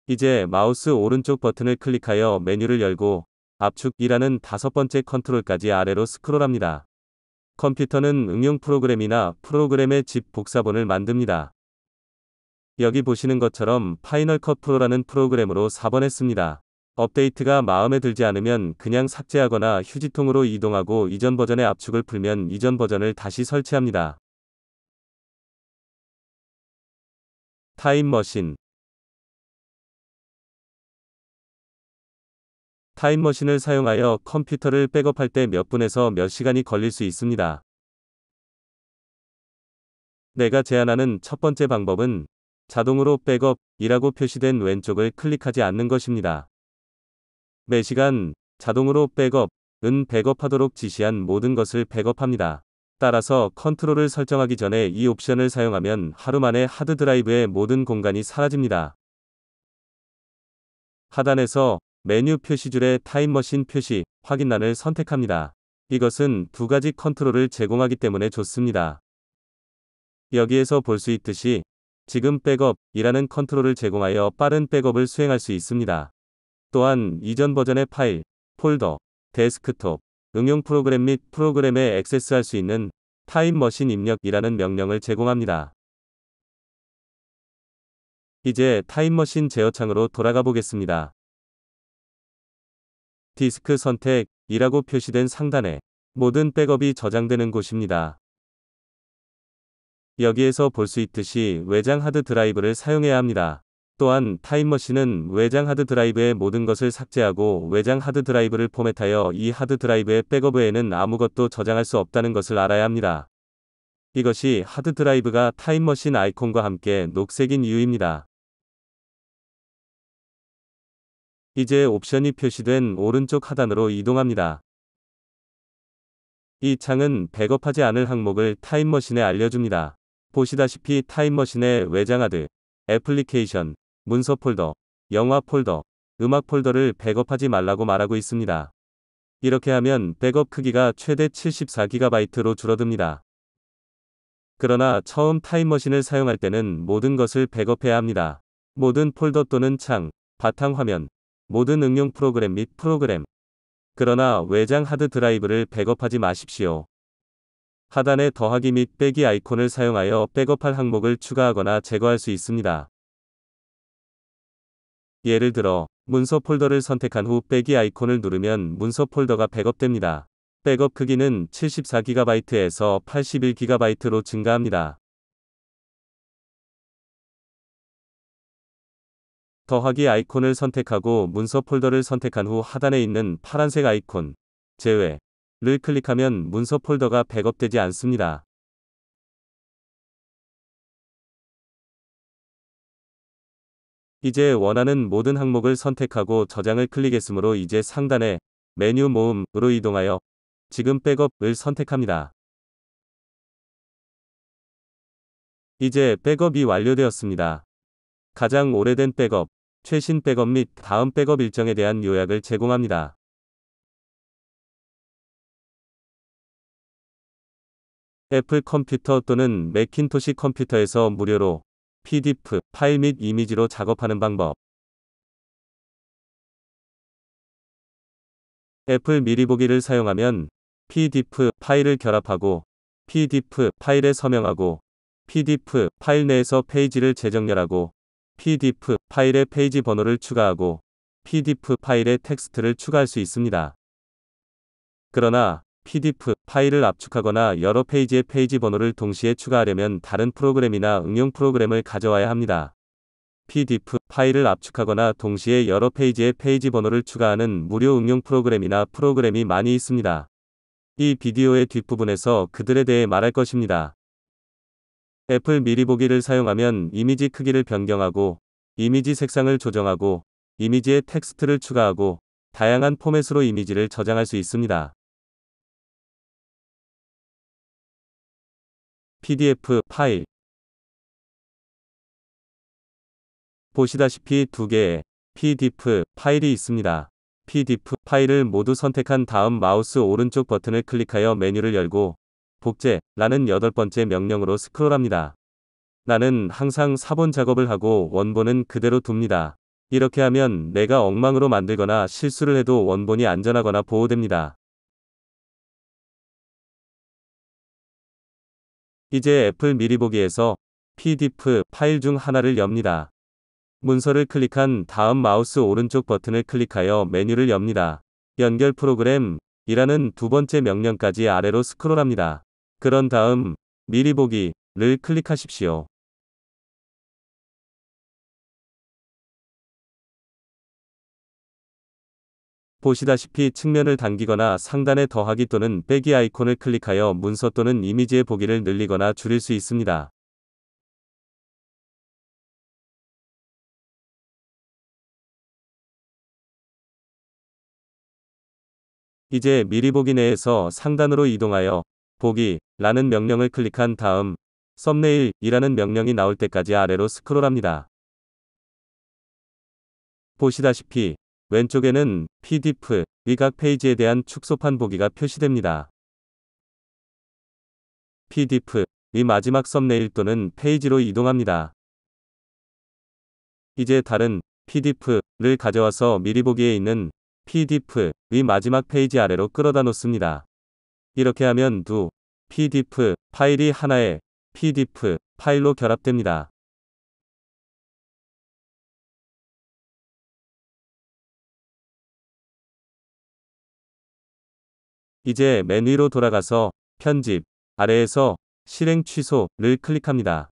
이제 마우스 오른쪽 버튼을 클릭하여 메뉴를 열고 압축이라는 5번째 컨트롤까지 아래로 스크롤합니다. 컴퓨터는 응용 프로그램이나 프로그램의 집 복사본을 만듭니다. 여기 보시는 것처럼 파이널 컷 프로라는 프로그램으로 4번 했습니다. 업데이트가 마음에 들지 않으면 그냥 삭제하거나 휴지통으로 이동하고 이전 버전의 압축을 풀면 이전 버전을 다시 설치합니다. 타임머신. 타임머신을 사용하여 컴퓨터를 백업할 때 몇 분에서 몇 시간이 걸릴 수 있습니다. 내가 제안하는 첫 번째 방법은 자동으로 백업이라고 표시된 왼쪽을 클릭하지 않는 것입니다. 매시간 자동으로 백업은 백업하도록 지시한 모든 것을 백업합니다. 따라서 컨트롤을 설정하기 전에 이 옵션을 사용하면 하루 만에 하드드라이브의 모든 공간이 사라집니다. 하단에서 메뉴 표시줄의 타임머신 표시 확인란을 선택합니다. 이것은 두 가지 컨트롤을 제공하기 때문에 좋습니다. 여기에서 볼 수 있듯이 지금 백업이라는 컨트롤을 제공하여 빠른 백업을 수행할 수 있습니다. 또한 이전 버전의 파일, 폴더, 데스크톱, 응용 프로그램 및 프로그램에 액세스할 수 있는 타임머신 입력이라는 명령을 제공합니다. 이제 타임머신 제어창으로 돌아가 보겠습니다. 디스크 선택이라고 표시된 상단에 모든 백업이 저장되는 곳입니다. 여기에서 볼 수 있듯이 외장 하드 드라이브를 사용해야 합니다. 또한 타임머신은 외장 하드 드라이브의 모든 것을 삭제하고 외장 하드 드라이브를 포맷하여 이 하드 드라이브의 백업 외에는 아무것도 저장할 수 없다는 것을 알아야 합니다. 이것이 하드 드라이브가 타임머신 아이콘과 함께 녹색인 이유입니다. 이제 옵션이 표시된 오른쪽 하단으로 이동합니다. 이 창은 백업하지 않을 항목을 타임머신에 알려줍니다. 보시다시피 타임머신의 외장 하드, 애플리케이션, 문서 폴더, 영화 폴더, 음악 폴더를 백업하지 말라고 말하고 있습니다. 이렇게 하면 백업 크기가 최대 74GB로 줄어듭니다. 그러나 처음 타임머신을 사용할 때는 모든 것을 백업해야 합니다. 모든 폴더 또는 창, 바탕화면, 모든 응용 프로그램 및 프로그램. 그러나 외장 하드 드라이브를 백업하지 마십시오. 하단의 더하기 및 빼기 아이콘을 사용하여 백업할 항목을 추가하거나 제거할 수 있습니다. 예를 들어 문서 폴더를 선택한 후 빼기 아이콘을 누르면 문서 폴더가 백업됩니다. 백업 크기는 74GB에서 81GB로 증가합니다. 더하기 아이콘을 선택하고 문서 폴더를 선택한 후 하단에 있는 파란색 아이콘 제외 를 클릭하면 문서 폴더가 백업되지 않습니다. 이제 원하는 모든 항목을 선택하고 저장을 클릭했으므로 이제 상단의 메뉴 모음으로 이동하여 지금 백업을 선택합니다. 이제 백업이 완료되었습니다. 가장 오래된 백업, 최신 백업 및 다음 백업 일정에 대한 요약을 제공합니다. 애플 컴퓨터 또는 매킨토시 컴퓨터에서 무료로 PDF 파일 및 이미지로 작업하는 방법. 애플 미리 보기를 사용하면 PDF 파일을 결합하고 PDF 파일에 서명하고 PDF 파일 내에서 페이지를 재정렬하고 PDF 파일에 페이지 번호를 추가하고 PDF 파일에 텍스트를 추가할 수 있습니다. 그러나 PDF 파일을 압축하거나 여러 페이지의 페이지 번호를 동시에 추가하려면 다른 프로그램이나 응용 프로그램을 가져와야 합니다. PDF 파일을 압축하거나 동시에 여러 페이지의 페이지 번호를 추가하는 무료 응용 프로그램이나 프로그램이 많이 있습니다. 이 비디오의 뒷부분에서 그들에 대해 말할 것입니다. 애플 미리 보기를 사용하면 이미지 크기를 변경하고 이미지 색상을 조정하고 이미지에 텍스트를 추가하고 다양한 포맷으로 이미지를 저장할 수 있습니다. PDF 파일 보시다시피 두 개의 PDF 파일이 있습니다. PDF 파일을 모두 선택한 다음 마우스 오른쪽 버튼을 클릭하여 메뉴를 열고 복제라는 8번째 명령으로 스크롤합니다. 나는 항상 사본 작업을 하고 원본은 그대로 둡니다. 이렇게 하면 내가 엉망으로 만들거나 실수를 해도 원본이 안전하거나 보호됩니다. 이제 애플 미리 보기에서 PDF 파일 중 하나를 엽니다. 문서를 클릭한 다음 마우스 오른쪽 버튼을 클릭하여 메뉴를 엽니다. 연결 프로그램이라는 두 번째 명령까지 아래로 스크롤합니다. 그런 다음 미리 보기를 클릭하십시오. 보시다시피 측면을 당기거나 상단에 더하기 또는 빼기 아이콘을 클릭하여 문서 또는 이미지의 보기를 늘리거나 줄일 수 있습니다. 이제 미리 보기 내에서 상단으로 이동하여 보기 라는 명령을 클릭한 다음 썸네일 이라는 명령이 나올 때까지 아래로 스크롤합니다. 보시다시피 왼쪽에는 PDF 위 각 페이지에 대한 축소판 보기가 표시됩니다. PDF 위 마지막 썸네일 또는 페이지로 이동합니다. 이제 다른 PDF를 가져와서 미리 보기에 있는 PDF 위 마지막 페이지 아래로 끌어다 놓습니다. 이렇게 하면 두 PDF 파일이 하나의 PDF 파일로 결합됩니다. 이제 맨 위로 돌아가서 편집 아래에서 실행 취소를 클릭합니다.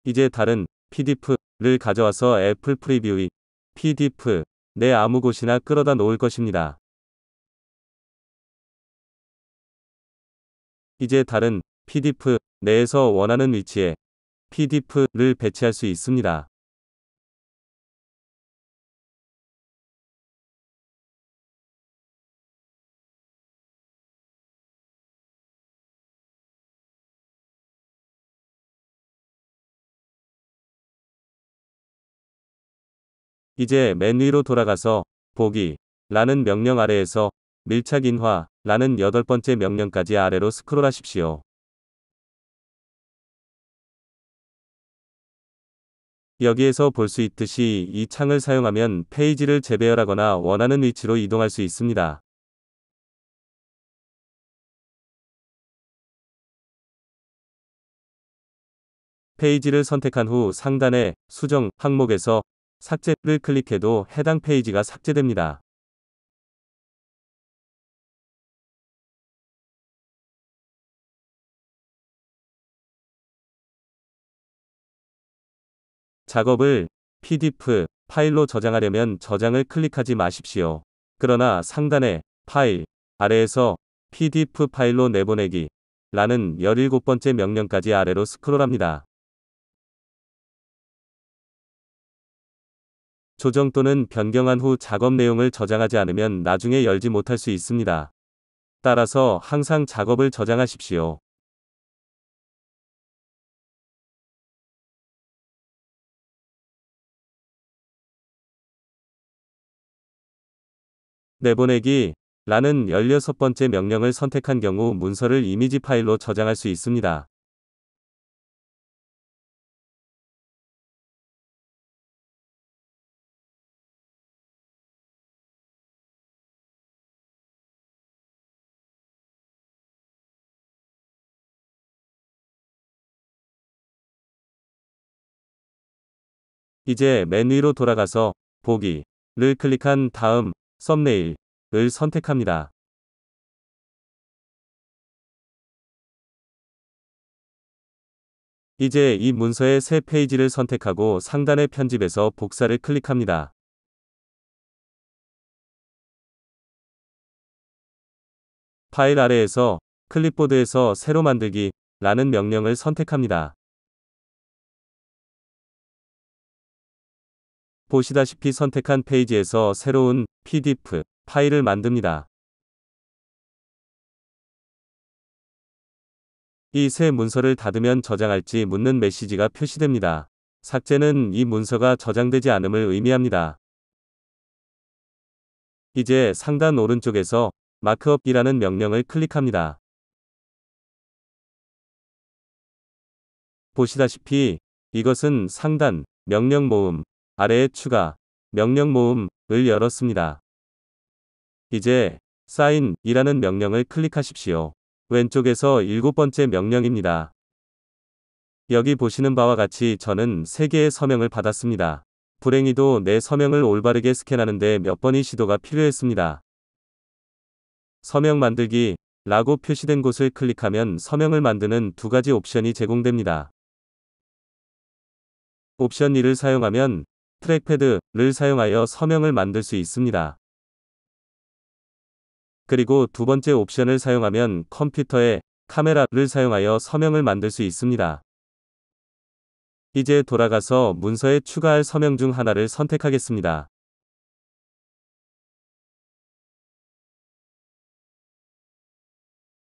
이제 다른 PDF를 가져와서 애플 프리뷰의 PDF 내 아무 곳이나 끌어다 놓을 것입니다. 이제 다른 PDF 내에서 원하는 위치에 PDF를 배치할 수 있습니다. 이제 맨 위로 돌아가서 보기 라는 명령 아래에서 밀착 인화 라는 8번째 명령까지 아래로 스크롤하십시오. 여기에서 볼 수 있듯이 이 창을 사용하면 페이지를 재배열하거나 원하는 위치로 이동할 수 있습니다. 페이지를 선택한 후 상단의 수정 항목에서 삭제를 클릭해도 해당 페이지가 삭제됩니다. 작업을 PDF 파일로 저장하려면 저장을 클릭하지 마십시오. 그러나 상단의 파일 아래에서 PDF 파일로 내보내기 라는 17번째 명령까지 아래로 스크롤합니다. 조정 또는 변경한 후 작업 내용을 저장하지 않으면 나중에 열지 못할 수 있습니다. 따라서 항상 작업을 저장하십시오. 내보내기 라는 16번째 명령을 선택한 경우 문서를 이미지 파일로 저장할 수 있습니다. 이제 맨 위로 돌아가서 보기를 클릭한 다음 썸네일을 선택합니다. 이제 이 문서의 새 페이지를 선택하고 상단의 편집에서 복사를 클릭합니다. 파일 아래에서 클립보드에서 새로 만들기 라는 명령을 선택합니다. 보시다시피 선택한 페이지에서 새로운 PDF 파일을 만듭니다. 이 새 문서를 닫으면 저장할지 묻는 메시지가 표시됩니다. 삭제는 이 문서가 저장되지 않음을 의미합니다. 이제 상단 오른쪽에서 마크업이라는 명령을 클릭합니다. 보시다시피 이것은 상단 명령 모음 아래에 추가 명령 모음을 열었습니다. 이제 사인이라는 명령을 클릭하십시오. 왼쪽에서 7번째 명령입니다. 여기 보시는 바와 같이 저는 3개의 서명을 받았습니다. 불행히도 내 서명을 올바르게 스캔하는데 몇 번의 시도가 필요했습니다. 서명 만들기 라고 표시된 곳을 클릭하면 서명을 만드는 2가지 옵션이 제공됩니다. 옵션 1을 사용하면 트랙패드를 사용하여 서명을 만들 수 있습니다. 그리고 두 번째 옵션을 사용하면 컴퓨터에 카메라를 사용하여 서명을 만들 수 있습니다. 이제 돌아가서 문서에 추가할 서명 중 하나를 선택하겠습니다.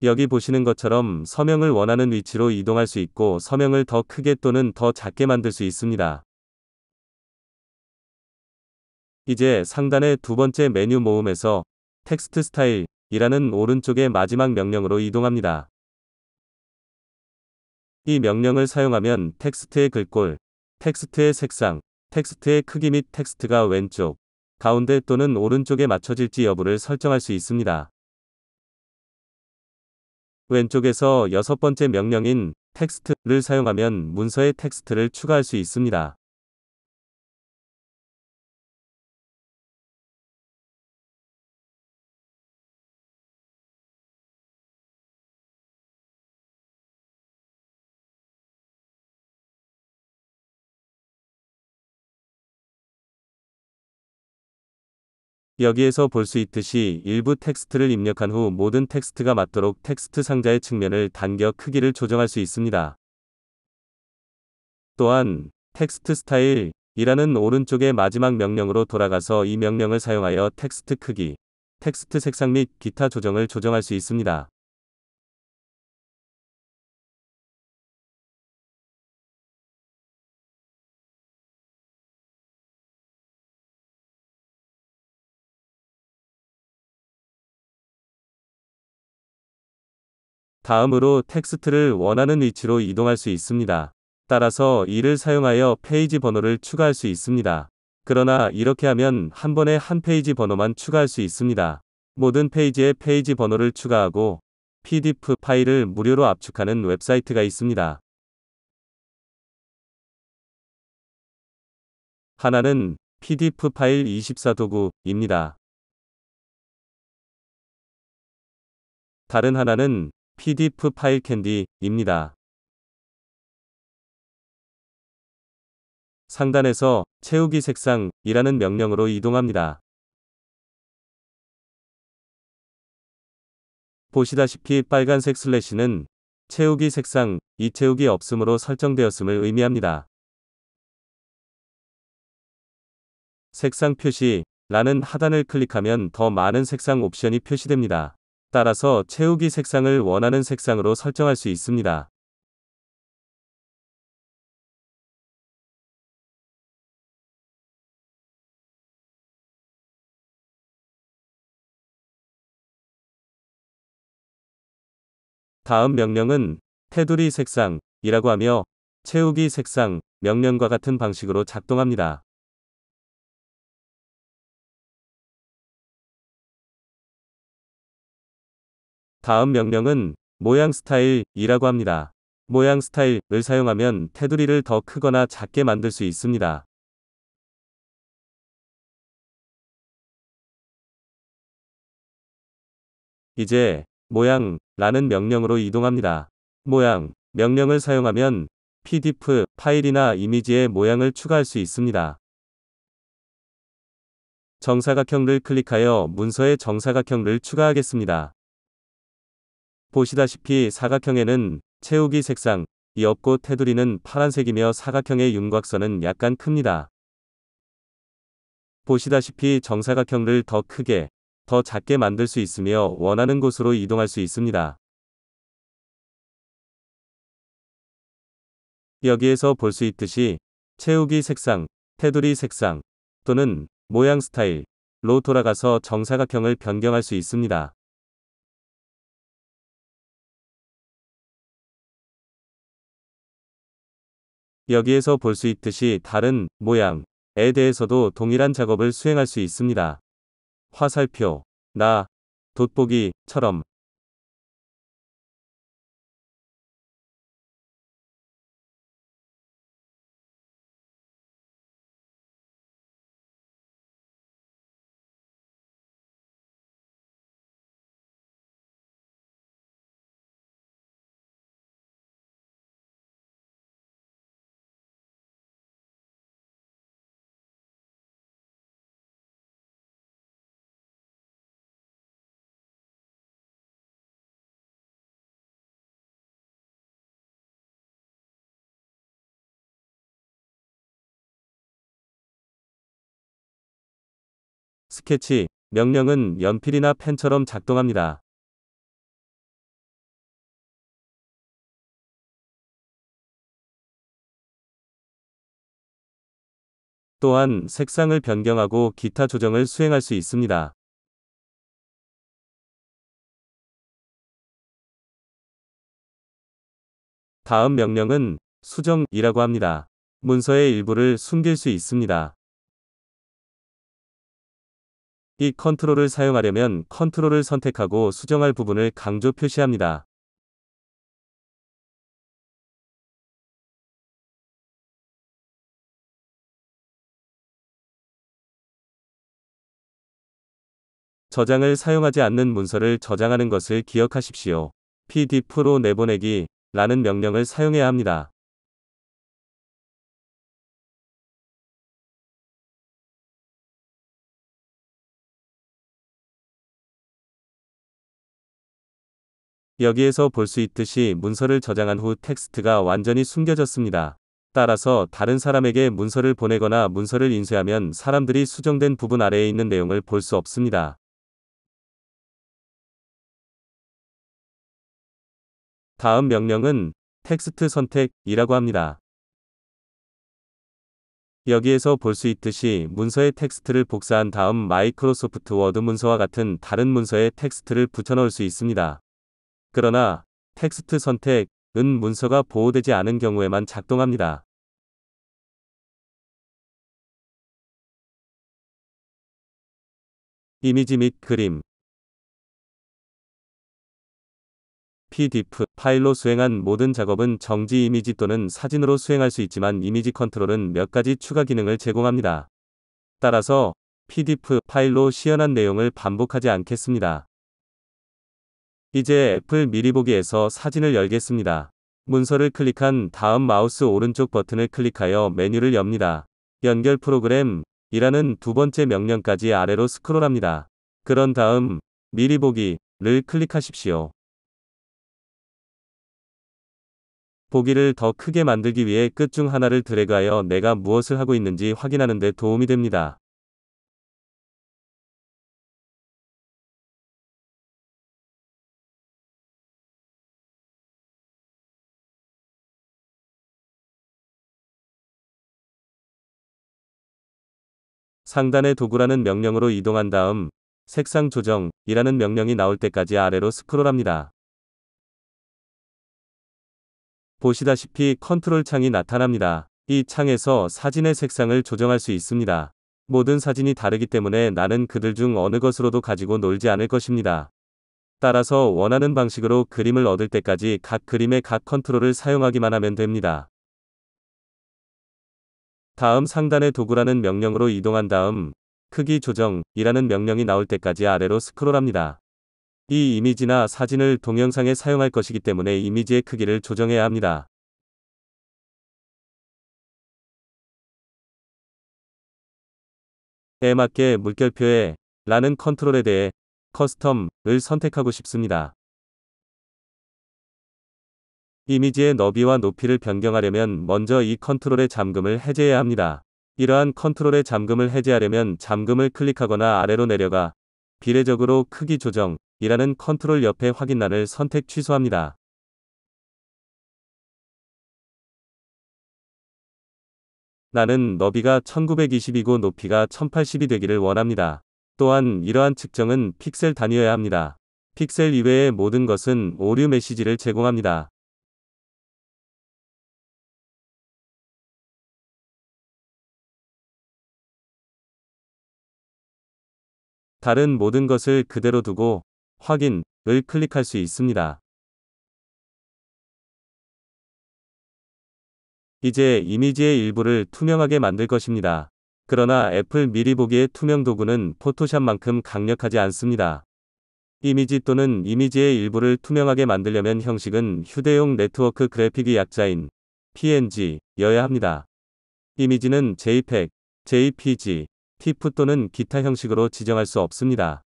여기 보시는 것처럼 서명을 원하는 위치로 이동할 수 있고 서명을 더 크게 또는 더 작게 만들 수 있습니다. 이제 상단의 두 번째 메뉴 모음에서 텍스트 스타일 이라는 오른쪽의 마지막 명령으로 이동합니다. 이 명령을 사용하면 텍스트의 글꼴, 텍스트의 색상, 텍스트의 크기 및 텍스트가 왼쪽, 가운데 또는 오른쪽에 맞춰질지 여부를 설정할 수 있습니다. 왼쪽에서 여섯 번째 명령인 텍스트를 사용하면 문서에 텍스트를 추가할 수 있습니다. 여기에서 볼 수 있듯이 일부 텍스트를 입력한 후 모든 텍스트가 맞도록 텍스트 상자의 측면을 당겨 크기를 조정할 수 있습니다. 또한 텍스트 스타일 이라는 오른쪽의 마지막 명령으로 돌아가서 이 명령을 사용하여 텍스트 크기, 텍스트 색상 및 기타 조정을 조정할 수 있습니다. 다음으로 텍스트를 원하는 위치로 이동할 수 있습니다. 따라서 이를 사용하여 페이지 번호를 추가할 수 있습니다. 그러나 이렇게 하면 한 번에 한 페이지 번호만 추가할 수 있습니다. 모든 페이지에 페이지 번호를 추가하고 PDF 파일을 무료로 압축하는 웹사이트가 있습니다. 하나는 PDF 파일 24도구입니다. 다른 하나는 PDF 파일 캔디입니다. 상단에서 채우기 색상이라는 명령으로 이동합니다. 보시다시피 빨간색 슬래시는 채우기 색상, 이 채우기 없음으로 설정되었음을 의미합니다. 색상 표시, 라는 하단을 클릭하면 더 많은 색상 옵션이 표시됩니다. 따라서 채우기 색상을 원하는 색상으로 설정할 수 있습니다. 다음 명령은 테두리 색상이라고 하며 채우기 색상 명령과 같은 방식으로 작동합니다. 다음 명령은 모양 스타일이라고 합니다. 모양 스타일을 사용하면 테두리를 더 크거나 작게 만들 수 있습니다. 이제 모양라는 명령으로 이동합니다. 모양 명령을 사용하면 PDF 파일이나 이미지의 모양을 추가할 수 있습니다. 정사각형을 클릭하여 문서에 정사각형을 추가하겠습니다. 보시다시피 사각형에는 채우기 색상이 없고 테두리는 파란색이며 사각형의 윤곽선은 약간 큽니다. 보시다시피 정사각형을 더 크게, 더 작게 만들 수 있으며 원하는 곳으로 이동할 수 있습니다. 여기에서 볼 수 있듯이 채우기 색상, 테두리 색상 또는 모양 스타일로 돌아가서 정사각형을 변경할 수 있습니다. 여기에서 볼 수 있듯이 다른 모양에 대해서도 동일한 작업을 수행할 수 있습니다. 화살표, 돋보기처럼 스케치 명령은 연필이나 펜처럼 작동합니다. 또한 색상을 변경하고 기타 조정을 수행할 수 있습니다. 다음 명령은 수정이라고 합니다. 문서의 일부를 숨길 수 있습니다. 이 컨트롤을 사용하려면 컨트롤을 선택하고 수정할 부분을 강조 표시합니다. 저장을 사용하지 않는 문서를 저장하는 것을 기억하십시오. PDF로 내보내기 라는 명령을 사용해야 합니다. 여기에서 볼 수 있듯이 문서를 저장한 후 텍스트가 완전히 숨겨졌습니다. 따라서 다른 사람에게 문서를 보내거나 문서를 인쇄하면 사람들이 수정된 부분 아래에 있는 내용을 볼 수 없습니다. 다음 명령은 텍스트 선택이라고 합니다. 여기에서 볼 수 있듯이 문서의 텍스트를 복사한 다음 마이크로소프트 워드 문서와 같은 다른 문서에 텍스트를 붙여넣을 수 있습니다. 그러나 텍스트 선택은 문서가 보호되지 않은 경우에만 작동합니다. 이미지 및 그림 PDF 파일로 수행한 모든 작업은 정지 이미지 또는 사진으로 수행할 수 있지만 이미지 컨트롤은 몇 가지 추가 기능을 제공합니다. 따라서 PDF 파일로 시연한 내용을 반복하지 않겠습니다. 이제 애플 미리 보기에서 사진을 열겠습니다. 문서를 클릭한 다음 마우스 오른쪽 버튼을 클릭하여 메뉴를 엽니다. 연결 프로그램 이라는 두 번째 명령까지 아래로 스크롤합니다. 그런 다음 미리 보기를 클릭하십시오. 보기를 더 크게 만들기 위해 끝 중 하나를 드래그하여 내가 무엇을 하고 있는지 확인하는 데 도움이 됩니다. 상단의 도구라는 명령으로 이동한 다음 색상 조정이라는 명령이 나올 때까지 아래로 스크롤합니다. 보시다시피 컨트롤 창이 나타납니다. 이 창에서 사진의 색상을 조정할 수 있습니다. 모든 사진이 다르기 때문에 나는 그들 중 어느 것으로도 가지고 놀지 않을 것입니다. 따라서 원하는 방식으로 그림을 얻을 때까지 각 그림의 각 컨트롤을 사용하기만 하면 됩니다. 다음 상단의 도구라는 명령으로 이동한 다음 크기 조정이라는 명령이 나올 때까지 아래로 스크롤합니다. 이 이미지나 사진을 동영상에 사용할 것이기 때문에 이미지의 크기를 조정해야 합니다. 에 맞게 물결표에 라는 컨트롤에 대해 커스텀을 선택하고 싶습니다. 이미지의 너비와 높이를 변경하려면 먼저 이 컨트롤의 잠금을 해제해야 합니다. 이러한 컨트롤의 잠금을 해제하려면 잠금을 클릭하거나 아래로 내려가 비례적으로 크기 조정이라는 컨트롤 옆에 확인란을 선택 취소합니다. 나는 너비가 1920이고 높이가 1080이 되기를 원합니다. 또한 이러한 측정은 픽셀 단위여야 합니다. 픽셀 이외의 모든 것은 오류 메시지를 제공합니다. 다른 모든 것을 그대로 두고 확인을 클릭할 수 있습니다. 이제 이미지의 일부를 투명하게 만들 것입니다. 그러나 애플 미리 보기의 투명 도구는 포토샵만큼 강력하지 않습니다. 이미지 또는 이미지의 일부를 투명하게 만들려면 형식은 휴대용 네트워크 그래픽의 약자인 PNG여야 합니다. 이미지는 JPEG, JPG, TIFF 또는 기타 형식으로 지정할 수 없습니다.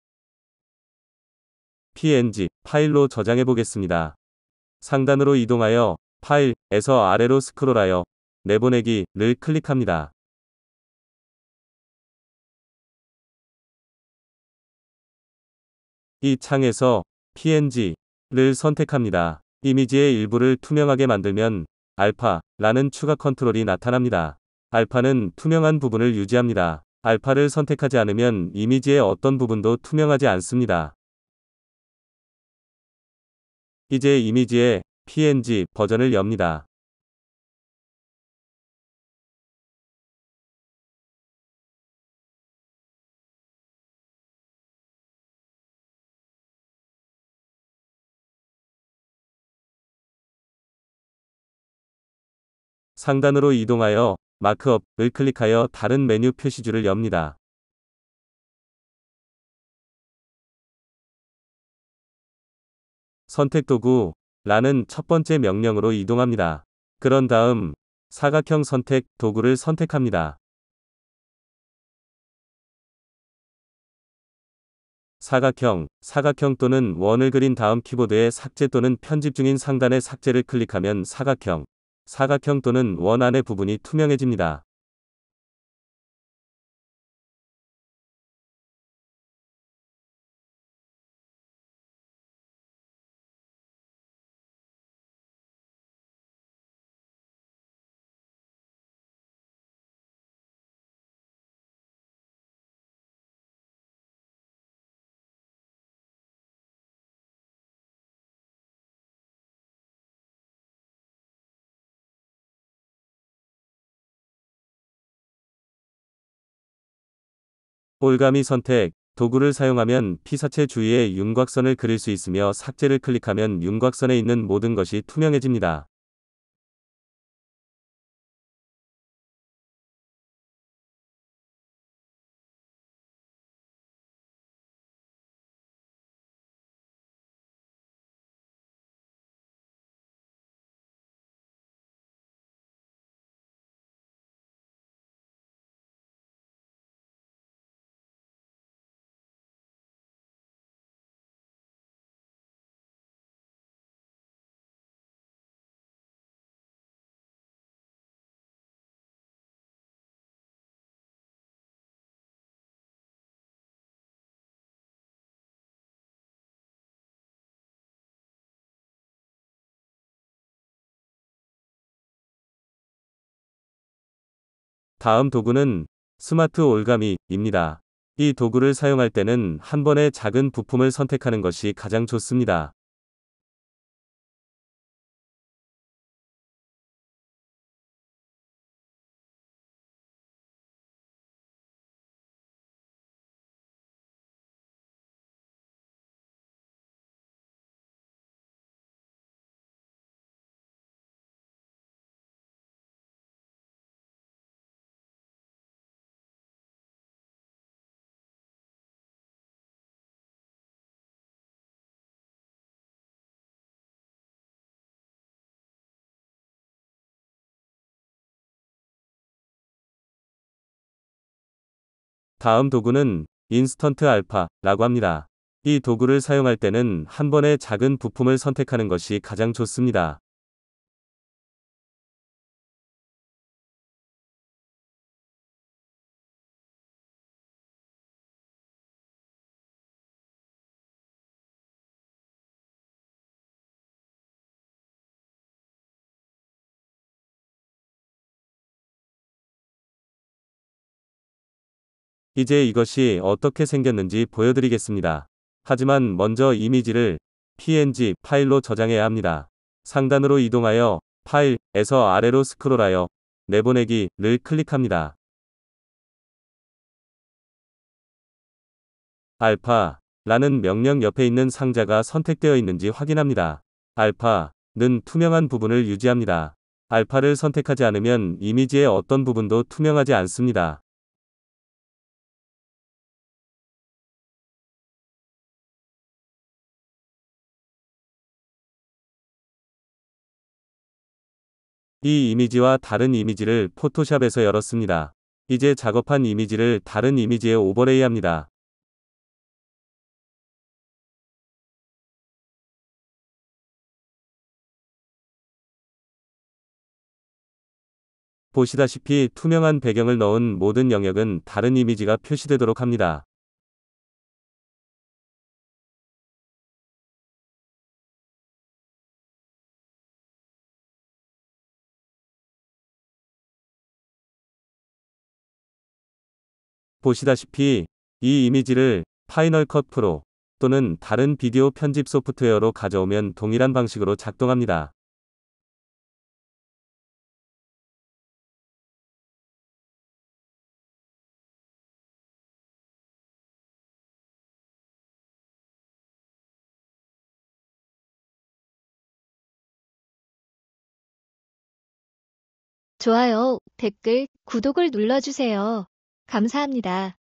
PNG 파일로 저장해 보겠습니다. 상단으로 이동하여 파일에서 아래로 스크롤하여 내보내기를 클릭합니다. 이 창에서 PNG를 선택합니다. 이미지의 일부를 투명하게 만들면 알파라는 추가 컨트롤이 나타납니다. 알파는 투명한 부분을 유지합니다. 알파를 선택하지 않으면 이미지의 어떤 부분도 투명하지 않습니다. 이제 이미지의 PNG 버전을 엽니다. 상단으로 이동하여 마크업을 클릭하여 다른 메뉴 표시줄을 엽니다. 선택 도구라는 첫 번째 명령으로 이동합니다. 그런 다음 사각형 선택 도구를 선택합니다. 사각형 또는 원을 그린 다음 키보드에 삭제 또는 편집 중인 상단의 삭제를 클릭하면 사각형 또는 원 안의 부분이 투명해집니다. 올가미 선택 도구를 사용하면 피사체 주위에 윤곽선을 그릴 수 있으며 삭제를 클릭하면 윤곽선에 있는 모든 것이 투명해집니다. 다음 도구는 스마트 올가미입니다. 이 도구를 사용할 때는 한 번에 작은 부품을 선택하는 것이 가장 좋습니다. 다음 도구는 인스턴트 알파라고 합니다. 이 도구를 사용할 때는 한 번에 작은 부품을 선택하는 것이 가장 좋습니다. 이제 이것이 어떻게 생겼는지 보여드리겠습니다. 하지만 먼저 이미지를 PNG 파일로 저장해야 합니다. 상단으로 이동하여 파일에서 아래로 스크롤하여 내보내기를 클릭합니다. 알파라는 명령 옆에 있는 상자가 선택되어 있는지 확인합니다. 알파는 투명한 부분을 유지합니다. 알파를 선택하지 않으면 이미지의 어떤 부분도 투명하지 않습니다. 이 이미지와 다른 이미지를 포토샵에서 열었습니다. 이제 작업한 이미지를 다른 이미지에 오버레이합니다. 보시다시피 투명한 배경을 넣은 모든 영역은 다른 이미지가 표시되도록 합니다. 보시다시피 이 이미지를 파이널 컷 프로 또는 다른 비디오 편집 소프트웨어로 가져오면 동일한 방식으로 작동합니다. 좋아요, 댓글, 구독을 눌러주세요. 감사합니다.